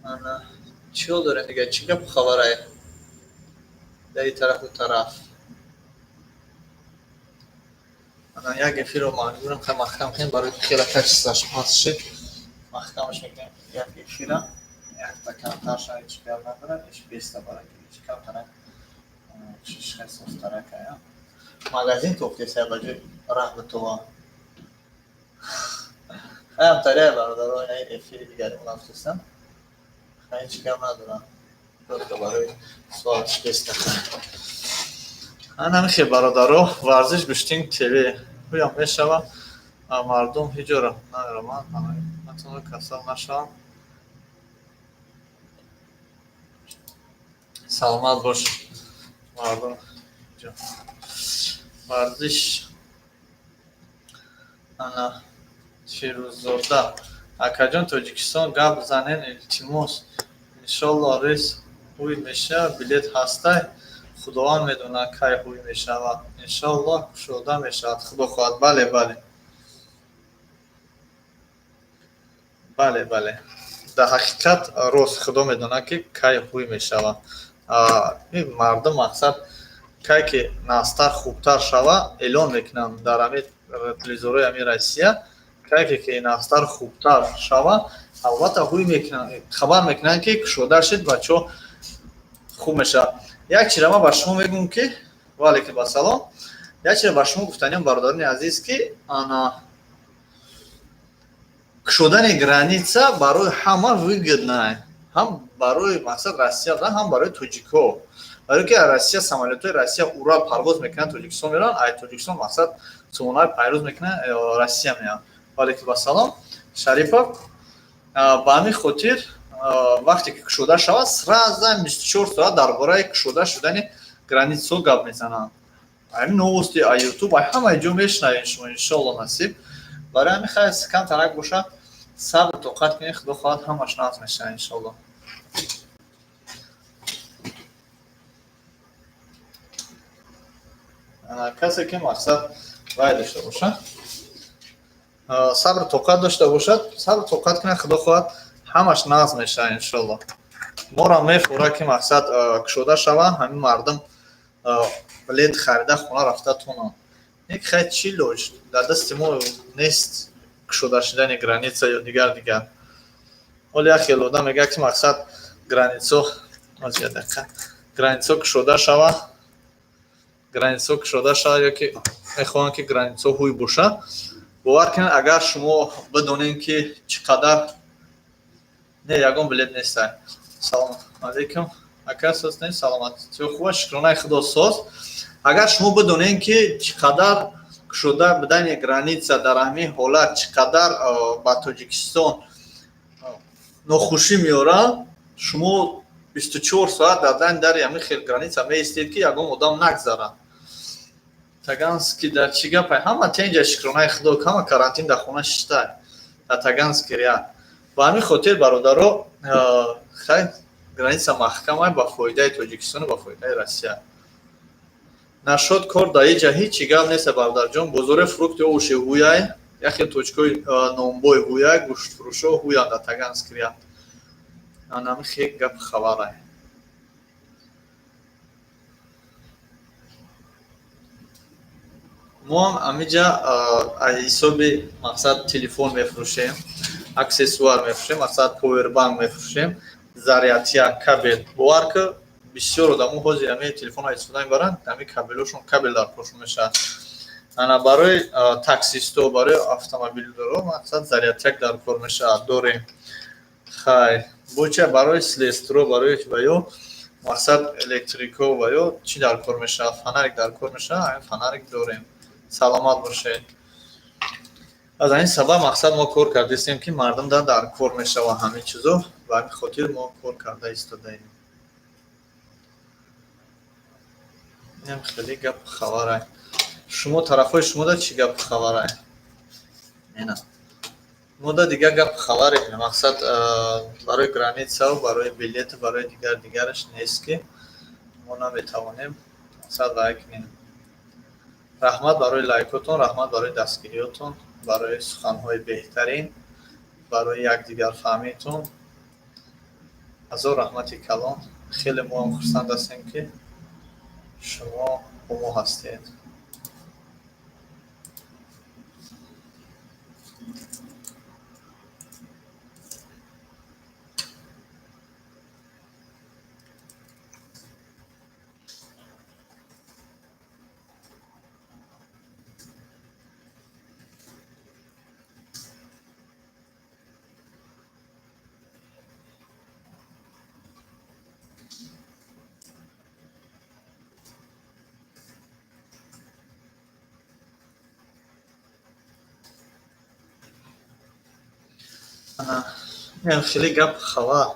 Speaker 1: Ана чиё дорем дига, чӣ гап хабарай? Дар ин тарафу тараф. Ана як эфирро маҷбурам ки маҳкам кунем барои хела качестваш паст шид. Маҳкамаш мекунем як эфира. Якта камтар шаид чӣ гап надорад, иш 20 барак, чӣ камтарак. Шиш хай софтарака, я. Магазин тофтеса ба ҷои раҳматулло. Ҳам тария бародаро ин эфири дигари нафтистам. Хай чӣ гап надорам. Просто барои суолаш беста. Намихе бародаро варзиш гӯштин ТВ. Ҳуям мешава. Мардум ҳиҷора намерамад. Натоно касал нашавам. Саломат бош. Мардум. Варзиш. Ана Фирӯззода. Акаҷон Тоҷикистон гап занен илтимос. Иншолло рейс ҳуй меша, билет ҳастай. Худованд медонад кай ҳуй мешавад. Иншолло кушода мешавад. Худо хоҳад. Бале, бале. Бале, бале. Дар ҳақиқат рост Худо медонад ки кай ҳуй мешавад. Ин мардум мақсад кай ки настар хубтар шава эълон мекунанд дар ҳамин телевизорҳои ҳамин Россия. Кай ки настар хубтар шава албатта ҳуй мекунанд, хабар мекунанд ки кушода шид бачаҳо хуб мешавад. Як чиза ма ба шумо мегӯям ки валейкум ассалом. Як чиза ба шумо гуфтанем бародарони азиз ки ана кушодани граница барои ҳама выгодна. ҳам барои мақсад Россия да, ҳам барои тоҷикҳо. Барои ки Россия самолётҳои Россия Урал парвоз мекунанд, Тоҷикистон мераванд, ай Тоҷикистон мақсад сомонаи пайрӯз мекунад, Россия меянд. Валейкум ассалом. Шарипов, ба ҳамин хотир вақте ки кушода шавад, сразу 24 соат дар бораи кушода шудани границаҳо гап мезананд. Ҳамин новости YouTube ҳамаи ҷо мешнавем шумо иншоалло насиб. Барои ҳамин хай кам тарак бошад, сабр тоқат кунед, худо хоҳад ҳамаш наз мешавад иншоалло. کسی که مقصد رای داشته باشد صبر توقت داشته باشد صبر توقت کنه خدا خواهد همش نظم میشه انشالله ما را میفوره که مقصد کشوده شوه همین مردم بلیت خریده خونه رفته تونن یک خیلی چی لوج در دست ما نیست کشوده شدن گرانیسه یا دیگر ولی اخی لوده میگه که مقصد گرانیسو گرانیسو کشوده شوه границаҳо кушода шавад ёки мехоҳанд ки границаҳо ҳуй бошад бовар кунед агар шумо бидонед ки чӣ қадар не ягон билет нестай. Салом алейкум ака соз не саломатиё хуба шукронаи худо соз. Агар шумо бидонед ки чӣ қадар кушода будани граница дар ҳамин ҳолат чӣ қадар ба Тоҷикистон нохушӣ меорад, шумо 24 соат дар дари ҳамин хел граница меистед ки ягон одам нагзарад. Таганский дар чӣ гапай? Ҳама тенҷа шукронаи худо, ҳама карантин дар хона шиштай. Дар Таганский рият. Ба ҳамин хотир бародаро хай граница маҳкамай ба фоидаи Тоҷикистон ва фоидаи Россия. Нашод кор дар иҷа ҳичи гап нест бародарҷон. Бозори фрукти овуши ҳуяй, яхе точкаи номбой ҳуяй, гӯштфурӯшо ҳуян дар Таганский рият. Анами хек гап хабарай. мо ҳам амиҷа аз ҳисоби мақсад телефон мефурӯшем, аксессуар мефурӯшем, мақсад повербанк мефурӯшем, зарядчия, кабел. Бовар ки бисёр одамо ҳозир ҳамин телефонҳо истифода мебаранд, ҳамин кабелҳошон кабел дар пошон мешавад. Ана барои таксистҳо, барои автомобилдоро мақсад зарядчак дар кор мешавад, дорем. Хай буча барои слестро, барои ваё мақсад электрико ваё чӣ дар кор мешавад, фонарик дар кор мешавад, ҳамин фонарик дорем. Саломат бошед. аз ҳамин сабаб мақсад мо кор кардастем ки мардум дар кор мешавад ҳамин чизо, ба ҳамин хотир мо кор карда истодаем. нем хеле гап хабарай. Шумо тарафҳои шумода чӣ гап хабарай? Нена мода дигар гап хабаре мақсад барои граница ва барои билет барои дигараш нест ки мо наметавонем мақсад лайк кунем. Раҳмат барои лайкотон, раҳмат барои дастгириётон, барои суханҳои беҳтарин, барои якдигар фаҳмитон. ҳазор раҳмати калон. хеле мо ҳам хурсанд ҳастем ки шумо бо мо ҳастед. خیلی گپ خبر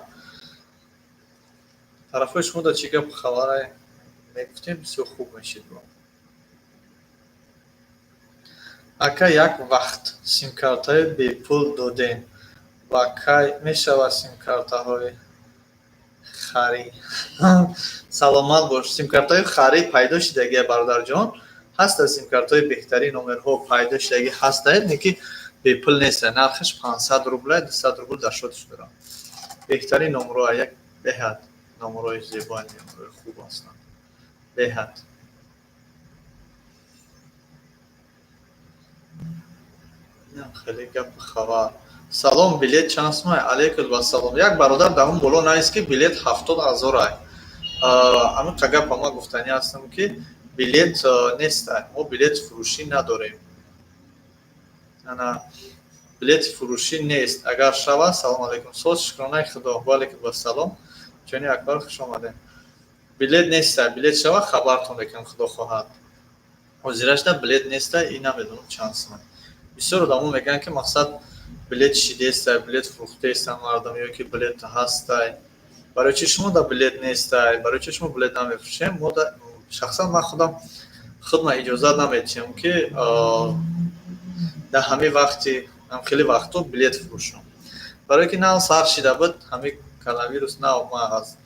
Speaker 1: طرفای شما دا چی گپ خبره میگفتیم بسیار خوب میشید با اکا یک وقت سیم کارت های بی پول دادین و اکا میشود سیم کارت های خری سلامت باش. سیم کارت های خری پیدا شدگی برادر جان هست. سیم کارت های بهتری نمرها پیدا شدگی هست نیکی به پول نیست. نرخش 500 روبل 200 روبل در شدش دارم. بهترین نمره یک بهت نمره زیبا نمره خوب هستن. بهت خیلی گپ خبر. سلام بلیت چند ماه علیکم و سلام. یک برادر دهم بالا نیست که بلیت 70,000 ای. اما قگپ ما گفتنی هستم که بلیت نیست. ما بلیت فروشی نداریم. انا билети фурӯшӣ нест. Агар шавад, салом алейкум, соз шукронаи худо, ва алейкум ассалом. Ҷони Акбар хуш омадем. Билет неста, билет шавад хабартон мекунам худо хоҳад. ҳозирашда билет неста, и намедонам чанд сомон. Бисёр одамо мегӯянд ки мақсад билет шидеста, билет фурӯхтеста мардам, ё ки билет ҳастай. Барои чи шумо да билет нестай? Барои чи шумо билет намефурӯшем? Мо шахсан ман худам худма иҷозат наметиҳам ки дар ҳамин вақти хеле вақтҳо билет фурӯшам. Барое ки нав сар шида буд, ҳамин коронавирус нав ман аз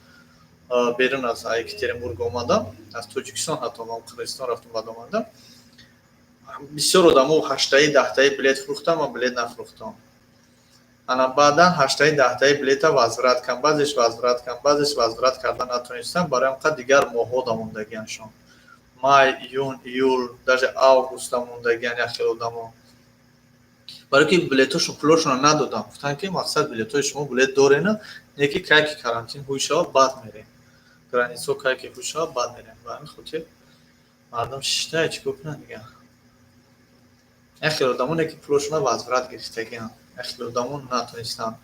Speaker 1: берун аз Екатеринбург омадам, аз Тоҷикистон ҳатто ман Қирғизистон рафтам баъд омадам. Бисёр одамо 8-таи 10-таи билет фурӯхтам, ман билет нафурӯхтам. Ана баъдан 8-таи 10-таи билета возврат кардам, баъзеш возврат карда натонистам, барои ҳамқа дигар моҳҳо да мондагиашон. Май, июн, июл, даже август да мондагиан як хеле одамо. Барое ки билетошо пулошоно надодам. Гуфтанд ки мақсад билетои шумо билет дорена, не ки кайки карантин ҳуй шавад баъд мерем. Границаҳо кайки ҳуй шавад баъд мерем. Ба ҳамин хотир мардам шиштае чӣ кунанд дигар. Як хеле одамо не ки пулошоно возврат гирифтагианд. Як хеле одамо натонистанд.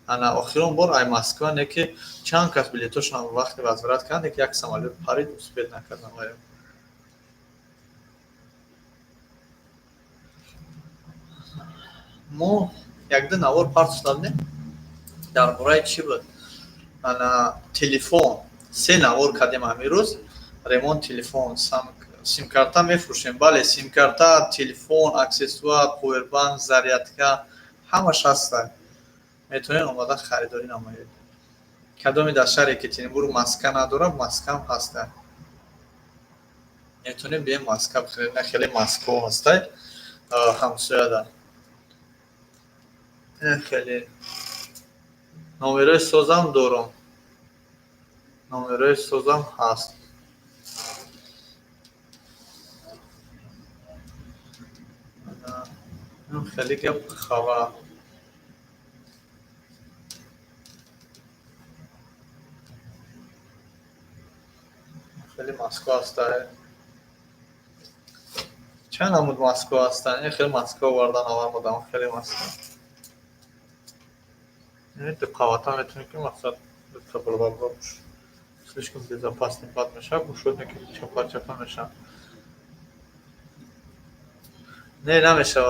Speaker 1: Ана охирон бор ай Москва не ки чанд кас билетошоно вақти возврат карданд, не ки як самолёт парид успеҳ накарданд. мо як-ду навор парс додем дар бораи чӣ буд? Ана телефон 3 навор кардем ҳамин рӯз. Ремонт телефон, симкарта мефурӯшем. Бале, симкарта, телефон, аксессуар, повербанк, зарядка ҳамаш ҳаста. Метавонед омада харидорӣ намоед. Кадоми дар шаҳри Екатеринбург маска надорад, маскам ҳаста. Метавонед бием маска бихаред. Хеле маскаҳо ҳастад ҳамсояда. Хеле номерои созам дорам. Номерои созам ҳаст. Хеле гап хабар. خیلی ماسکو هسته چند عمود ماسکو هستن خیلی ماسکو وردن آور بودم خیلی ماسکو یعنی تو قواتا میتونی که مقصد تا بلبال باش слишком безопасный пад میشه گوشت میکنی چپا چپا میشه نه نمیشه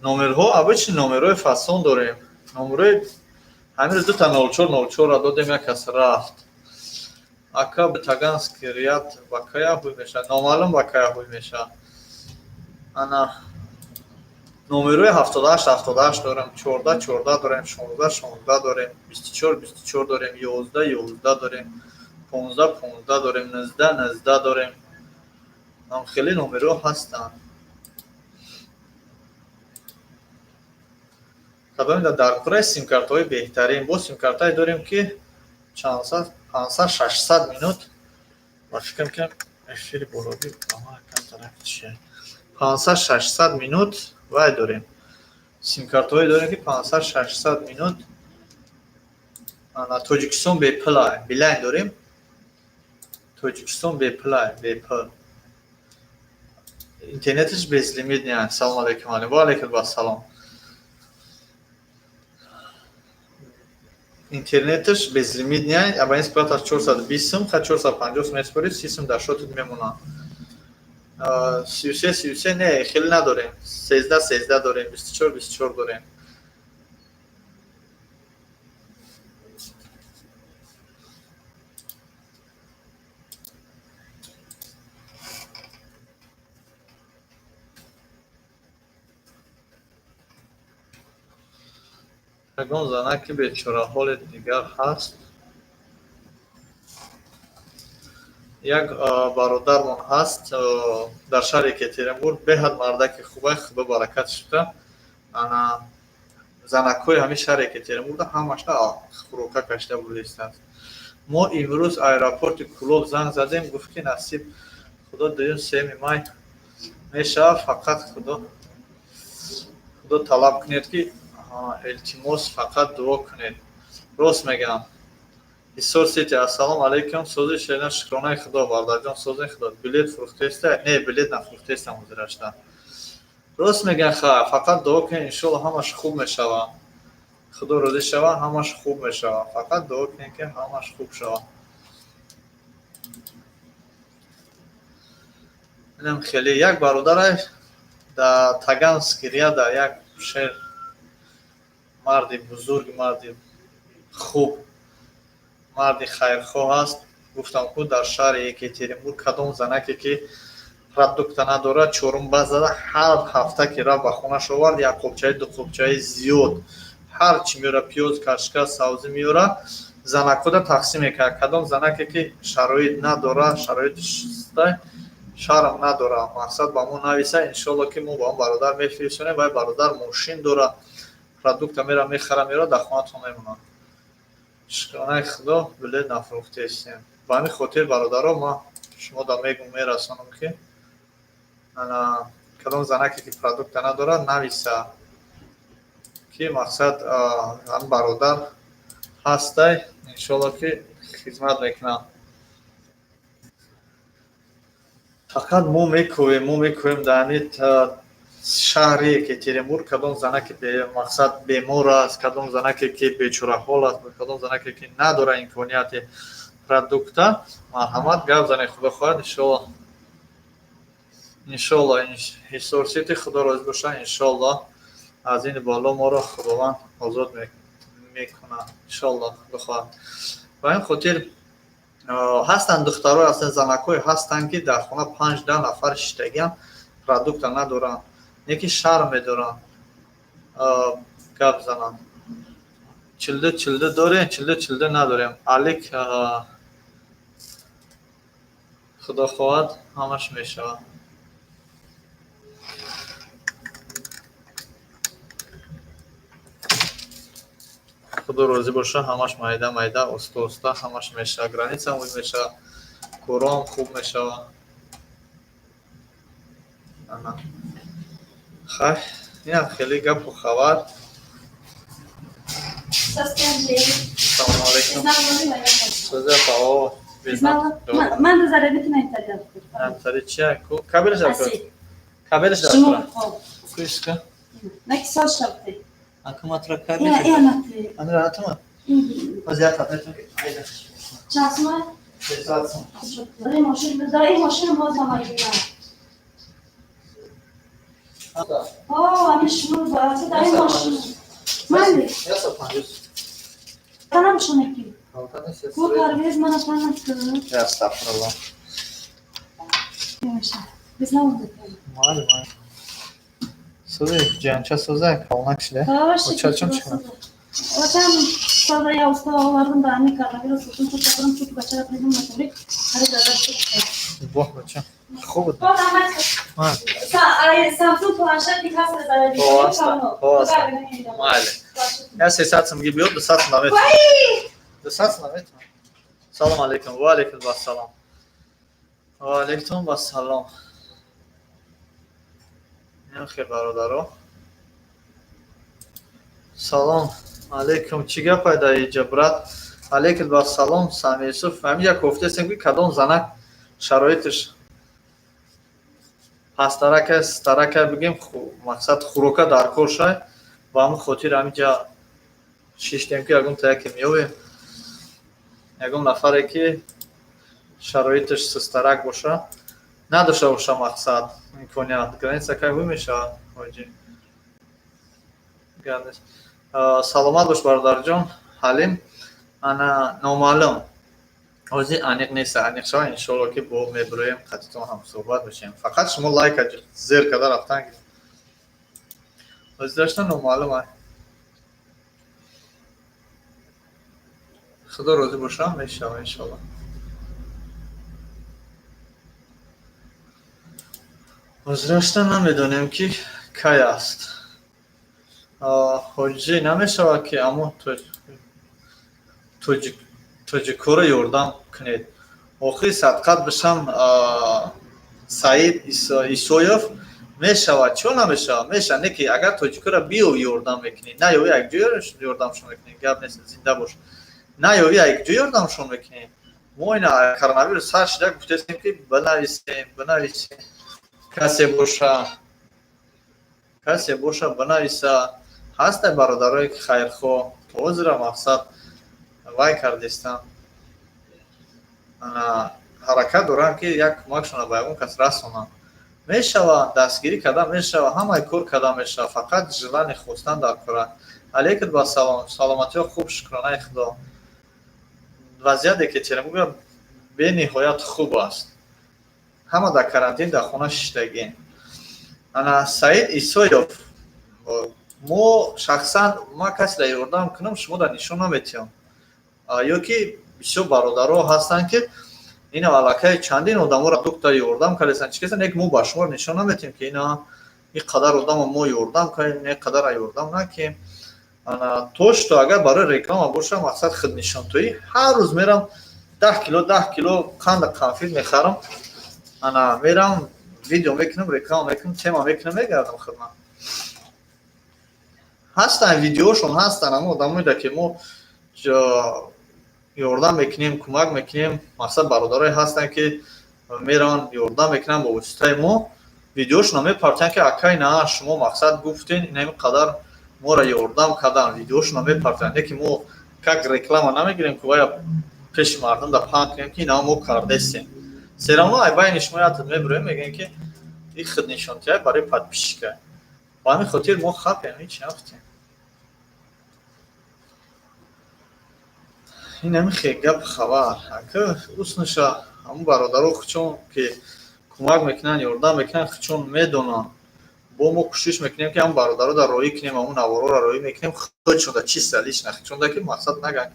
Speaker 1: номерҳо обычно номерҳои фасон дорем номерои ҳамин ду та 0404 ра додем як кас рафт ака битаганский рият ба кая ҳуй меша номаълум ба кая ҳуй меша ана номерои 78 78 дорем 14 14 дорем 16 16 дорем 24 24 дорем 11 11 дорем 15 15 дорем 19 19 дорем ам хеле номерҳо ҳастанд кадоми дар кураи симкартаҳои беҳтарин бо симкартае дорем ки 500-600 минут ва фикр мекунам эфири бологи 500-600 минут вай дорем симкартаҳое дорем ки 500-600 минут ана Тоҷикистон беплай билайн дорем Тоҷикистон беплай бепл интернетиш безлимит не салом алейкум ва алейкум ассалом интернетиш безлимит не абонент плата 420 сум ха 450 сум меспорид 30 сум дар шотит мемонад 33 33 не хеле надорем 13 13 дорем 24 24 дорем ягон занаки бечораҳоли дигар ҳаст як бародармон ҳаст дар шаҳри Екатеринбург беҳад мардаки хубай худо баракатш бида ана занакҳои ҳамин шаҳри Екатеринбург ҳамаша хӯрока кашида будистанд мо имрӯз аэропорти Кулоб занг задем гуфт ки насиб худо 2-3 май мешавад фақат худо талаб кунед ки илтимос фақат дуо кунед рост мегам ҳисор сети ассалому алейкум сози шена шукронаи худо бардарҷон сози худо билет фурӯхтеста не билет нафурӯхтестам ҳозирашда راست میگن فقط دعا کن انشالله همش خوب میشود. خدا راضی شود همش خوب میشود. فقط دعا کن که همش خوب شود. اینم خیلی یک برادر در تاگانسکیریا در یک شهر مردی بزرگ مردی خوب مردی خیرخواه است. گفتم که در شهر یکترینبورگ کدام زنکی که продукта надорад чорумба зада ҳар ҳафта ки рафт ба хонаш овард як қопчаи ду қопчаи зиёд ҳар чӣ меёра пиёз кашка сабзӣ меёра занакода тақсим мекард. кадом занаке ки шароит надорад шароити шарм надорад мақсад ба мо нависа иншоалло ки мо ба он бародар мефирӯшонем. вай бародар мошин дорад продукта мера мехара меёра дар хонатон мемонад. шукронаи худо билет нафрӯхтестем. ба ҳамин хотир бародаро ман шумо да мерасонам ки кадом занаке ки продукта надорад нависа ки мақсад ҳам бародар ҳастай иншоалло ки хизмат мекунам. фақат мо мекӯем дар ҳамин шаҳри екатеринбург кадом занаке мақсад бемор аст, кадом занаке ки бечораҳол аст, кадом занаке ки надорад имконияти продукта марҳамат гап занед. худо хоҳад иншоалло ҳисорсити худо розӣ бошад. иншоалло аз ин боло моро худованд озод мекунад. иншоалло худо хоҳад. ба ин хотир ҳастанд духтаро ҳастанд занакҳое ҳастанд ки дар хона 5-10 нафар иштагиам продукта надоранд. яке шарм медоранд гап зананд. чилда дорем чилда надорем. алик худо хоҳад ҳамаш мешавад. худо розӣ боша ҳамаш майда оста ҳамаш мешавад. границам ӯй мешавад. кӯром хуб мешавад. хай инам хеле гапу хабар. салом алейкум. сӯза пао
Speaker 5: من رو زده میتونم اینترنت کنم.
Speaker 1: антари чия ку кабелш дар кабелш дар
Speaker 5: شما
Speaker 1: кушка
Speaker 5: نکی سال شبته
Speaker 1: акуматра
Speaker 5: یا
Speaker 1: кабелш
Speaker 5: نتی
Speaker 1: андра атма вазият атметон ки айда
Speaker 5: چسمه
Speaker 1: сесатсам
Speaker 5: داری ماشین باز نمایید همین شما باید داری ماشین مالی
Speaker 1: яса панҷус
Speaker 5: تنم شونه کی
Speaker 1: алтани
Speaker 5: کو
Speaker 1: сесре
Speaker 5: پرویز من تنم که
Speaker 1: астағфируллоҳ
Speaker 5: میشه بزنم بکنم
Speaker 1: мали сӯзе ҷанча сӯза калнак шида чачам чиқна
Speaker 5: Hocam sonra ya usta oğlardan da anne kadar biraz tutun tutarım çok başarı yapayım nasıl hadi kadar çok
Speaker 1: боҳ бача хуб буд
Speaker 5: Sonra ben Samsung planşet bir kasa zararı
Speaker 1: мали я сесатсам ги биёд дусатсам намет дусатсам намет салом алейкум ва алейкум ассалом ва алейкум ассалом нахе бародаро салом алейкум чӣ гапай дар иҷа брат алейкум ассалом Сами Юсуф ҳамин як гуфтастем ки кадом занак шароитиш пастарака старака бигем мақсад хӯрока дар кор шай ба ҳамин хотир ҳаминҷа шиштем ки ягон таяке меёвем ягон нафаре ки шароитиш сустарак боша надошта боша мақсад имконият граница кай ҳуй мешавад ҳоҷи саломат бош бародарҷон ҳалим ана номаълум ҳозир аниқ нест аниқ шава иншоалло ки бо мебироем қатитон ҳам суҳбат мешавем фақат шумо лайка зер карда рафтан ҳозир дошта номаълум ай худо розӣ боша мешава иншоалло ҳозир дошта намедонем ки кай аст ҳоҷӣ намешавад ки аммо тоҷикоро ёрдам кунед охири садқат бишам саид исоёв мешавад чо намешавад мешавад не ки агар тоҷикоро биёви ёрдам мекунӣ наёви якҷо ёрдамшон мекунӣ гап нест зинда бош наёви якҷо ёрдамшон мекунӣ мо ина коронавирус ҳар шида гуфтастем ки бинависем касе боша کسی باشه بنویسه هست برادرای که خیرخواه توضیح را مقصد وای کردیستم انا حرکت دارم که یک کمکشون به اون کس رسونم میشوه دستگیری کردم میشوه همه کور کردم میشوه فقط جلن خوستن در کره علیکت با سلامتی ها خوب شکرانه خدا وضعیت یکترینبورگ به نهایت خوب است همه در کرانتین در خونه ششتگی انا سعید ایسویوف ما شخصا ما کسی را یاردم کنم شما در نشون نمیتیم یا که بسیار برادرها هستن که این علاقه چندین آدم را دکتر یاردم کردن چی کسان یک مو با شما نشون نمیتیم که اینا این قدر آدم ما یاردم کنیم این قدر یاردم نکنیم انا توش تو اگر برای رکلام باشه مقصد خود نشان تویی هر روز میرم 10 کیلو قند قنفید میخرم انا میرم ویدیو میکنم رکلام میکنم تما میکنم میگردم خدمت هستن ویدیوشون هستن اما آدمایی را که ما یاردم میکنیم کمک میکنیم مقصد برادرای هستن که میرن یاردم میکنن با واسطه ما ویدیوشون میپرتن که اکای نه شما مقصد گفتین این همین قدر ما را یاردم کردن ویدیوشون میپرتن که ما کاک رکلام نمیگیریم که باید پیش مردم در پاک کنیم که اینا ما کردستیم سرامو ای باینش میاد میبریم میگن که این خود نشانتی برای پادپیشی کرد با همین خاطر ما خپیم هیچ نفتیم این همین خیلی گپ خبر که اوسنشا همون برادرها خودشون که کمک میکنن یاردم میکنن خودشون میدونن با ما کوشش میکنیم که هم برادرها در روی کنیم همون نوارا را روی میکنیم خودشون در چی سلیش نخید چون که مقصد نگن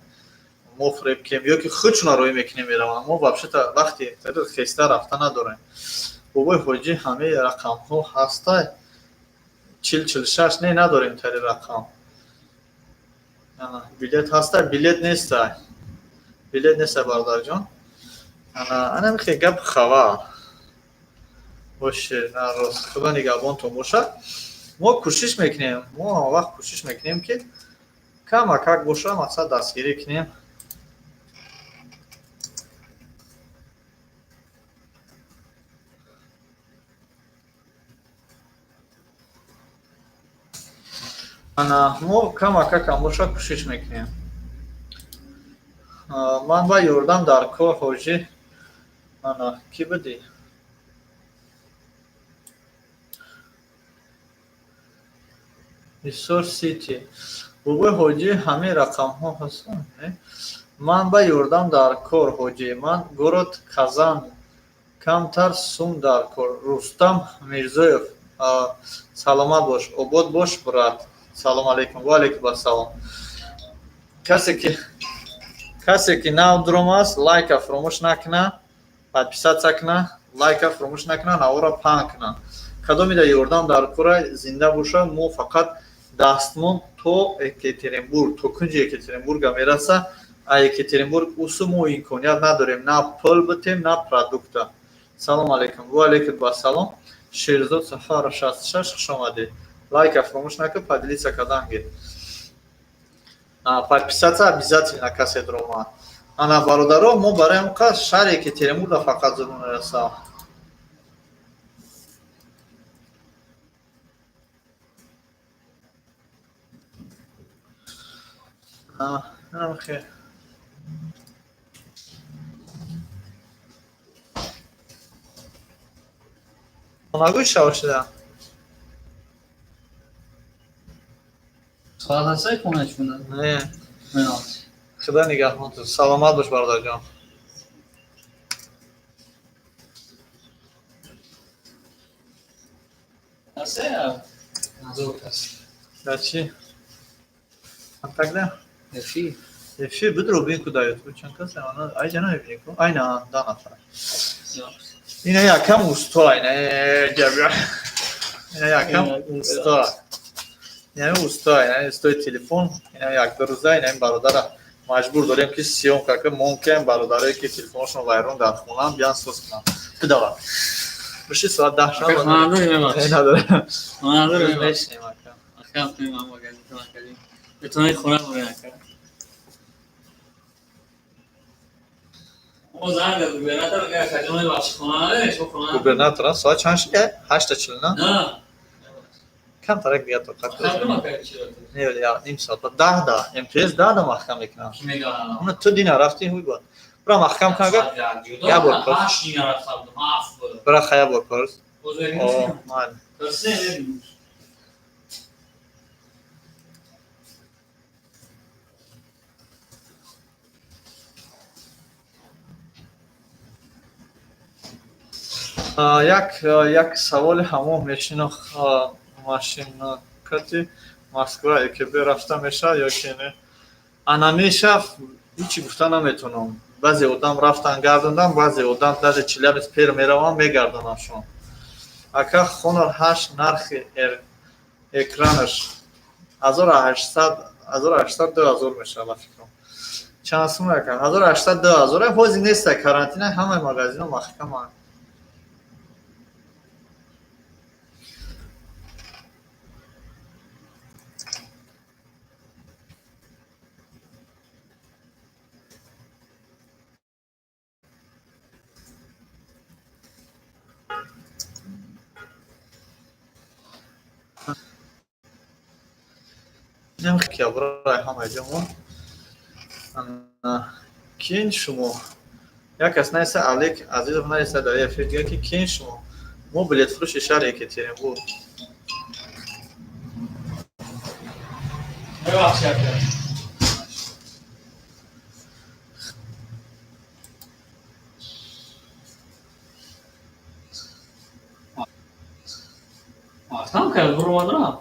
Speaker 1: ما فریب کنیم یا که خودشون روی میکنیم میرم ما وقتی خیسته رفته نداریم بابای حاجی همه رقم ها هسته 46 نه نداریم تری رقم بلیت هسته بلیت نیست برادر جان انا میخوای گپ خبر باشه روز خدا نگهبان تو باشه ما کوشش میکنیم ما وقت کوشش میکنیم که کم اکک باشه مقصد دستگیری کنیم انا ما کم اکک باشه کوشش میکنیم من با یاردم در کار حاجی انا کی بدی ایسور سیتی بابای حاجی همه رقم ها هستن من با یاردم در کار حاجی من گروت کازان کمتر سوم در کار رستم میرزایف سلامت باش обод باش برات سلام علیکم و علیکم السلام کسی که نو درم است لایک فراموش نکنه подписаться کنه لایک فراموش نکنه نوارا پان کنه کدام در یاردم در کار زنده باشه ما فقط دستمون تو یکترینبورگ تو کنج یکترینبورگ میرسه یکترینبورگ اوسو ما امکانیت نداریم نه پول بتیم نه پروداکت سلام علیکم و علیکم السلام شیرزاد سفر 66 خوش آمدید лайк فراموش نکن поделиться каданги подписаться обязательно касе дрома ана бародаро мо барои ка шаҳре ки Екатеринбург фақат зудун раса نگوی شو شده
Speaker 3: ساعت هسته خونه چونه؟
Speaker 1: نه
Speaker 3: منام
Speaker 1: خدا نگهبان تو سلامت باش برادر جان
Speaker 3: هسته یا؟ نزوک هست
Speaker 1: در چی؟ انتقله؟
Speaker 3: افی
Speaker 1: افی بدرو بین کدایت بود چند کسی آنها ای جا نمیبینی کن؟ ای نه ده نفر اینه یکم اوستا اینه جبیه اینه یکم اوستا یعنی اوستا یعنی اوستای تلفن اینه یک دو روزه اینه این برادر مجبور داریم که سیوم که ممکن برادرایی که تلفنشون ویرون در خونم بیان سوس کنم بدوام بشی ساعت 10 شب نداره
Speaker 3: نداره
Speaker 1: نشنیم
Speaker 3: اکم کنیم هم باگردی تو نکردیم بتونه خونه باره نکرد او زنگ داد گوبرناتور که خجمه بخش خونه نداره شو خونه
Speaker 1: گوبرناتور ساعت چند شده؟ 8:40 نه؟
Speaker 3: نه
Speaker 1: کمتر یک دیگه طاقت
Speaker 3: خیلی
Speaker 1: داره
Speaker 3: مکرد چرا تو؟
Speaker 1: نه یا نیم ساعت 10 دا امتیاز 10 دا محکم میکنم
Speaker 3: کی میدانم؟
Speaker 1: اون تو دینا رفتی هوی بود برا محکم کن اگر یا بود پس.
Speaker 3: 8 دینا رفتم معاف بود.
Speaker 1: برا خیا بود پرس
Speaker 3: بزرگی
Speaker 1: آه
Speaker 3: نیستیم.
Speaker 1: مان
Speaker 3: درسته نمیدونم.
Speaker 1: یک سوال همون میشینه ماشین کتی مسکو که به رفته میشه یا که نه انا میشه هیچی گفتن نمیتونم بعضی آدم رفتن گردوندن بعضی آدم در چلبس پیر میروان میگردونمشون اکا خونر 8 نرخ اکرانش 1800 2000 میشه فکر کنم چند سوم اکن 1800 2000 حوزی نیست کارانتینه همه مغازین محکم هست نمیخواد برای همه جمعه کین شما یک کس نیست علیک عزیزم نیست داری فیدیو که کین شما مو بلیت فروش شهر یکتیریم بود
Speaker 3: ببخشید. تمام کرد برو مادرم.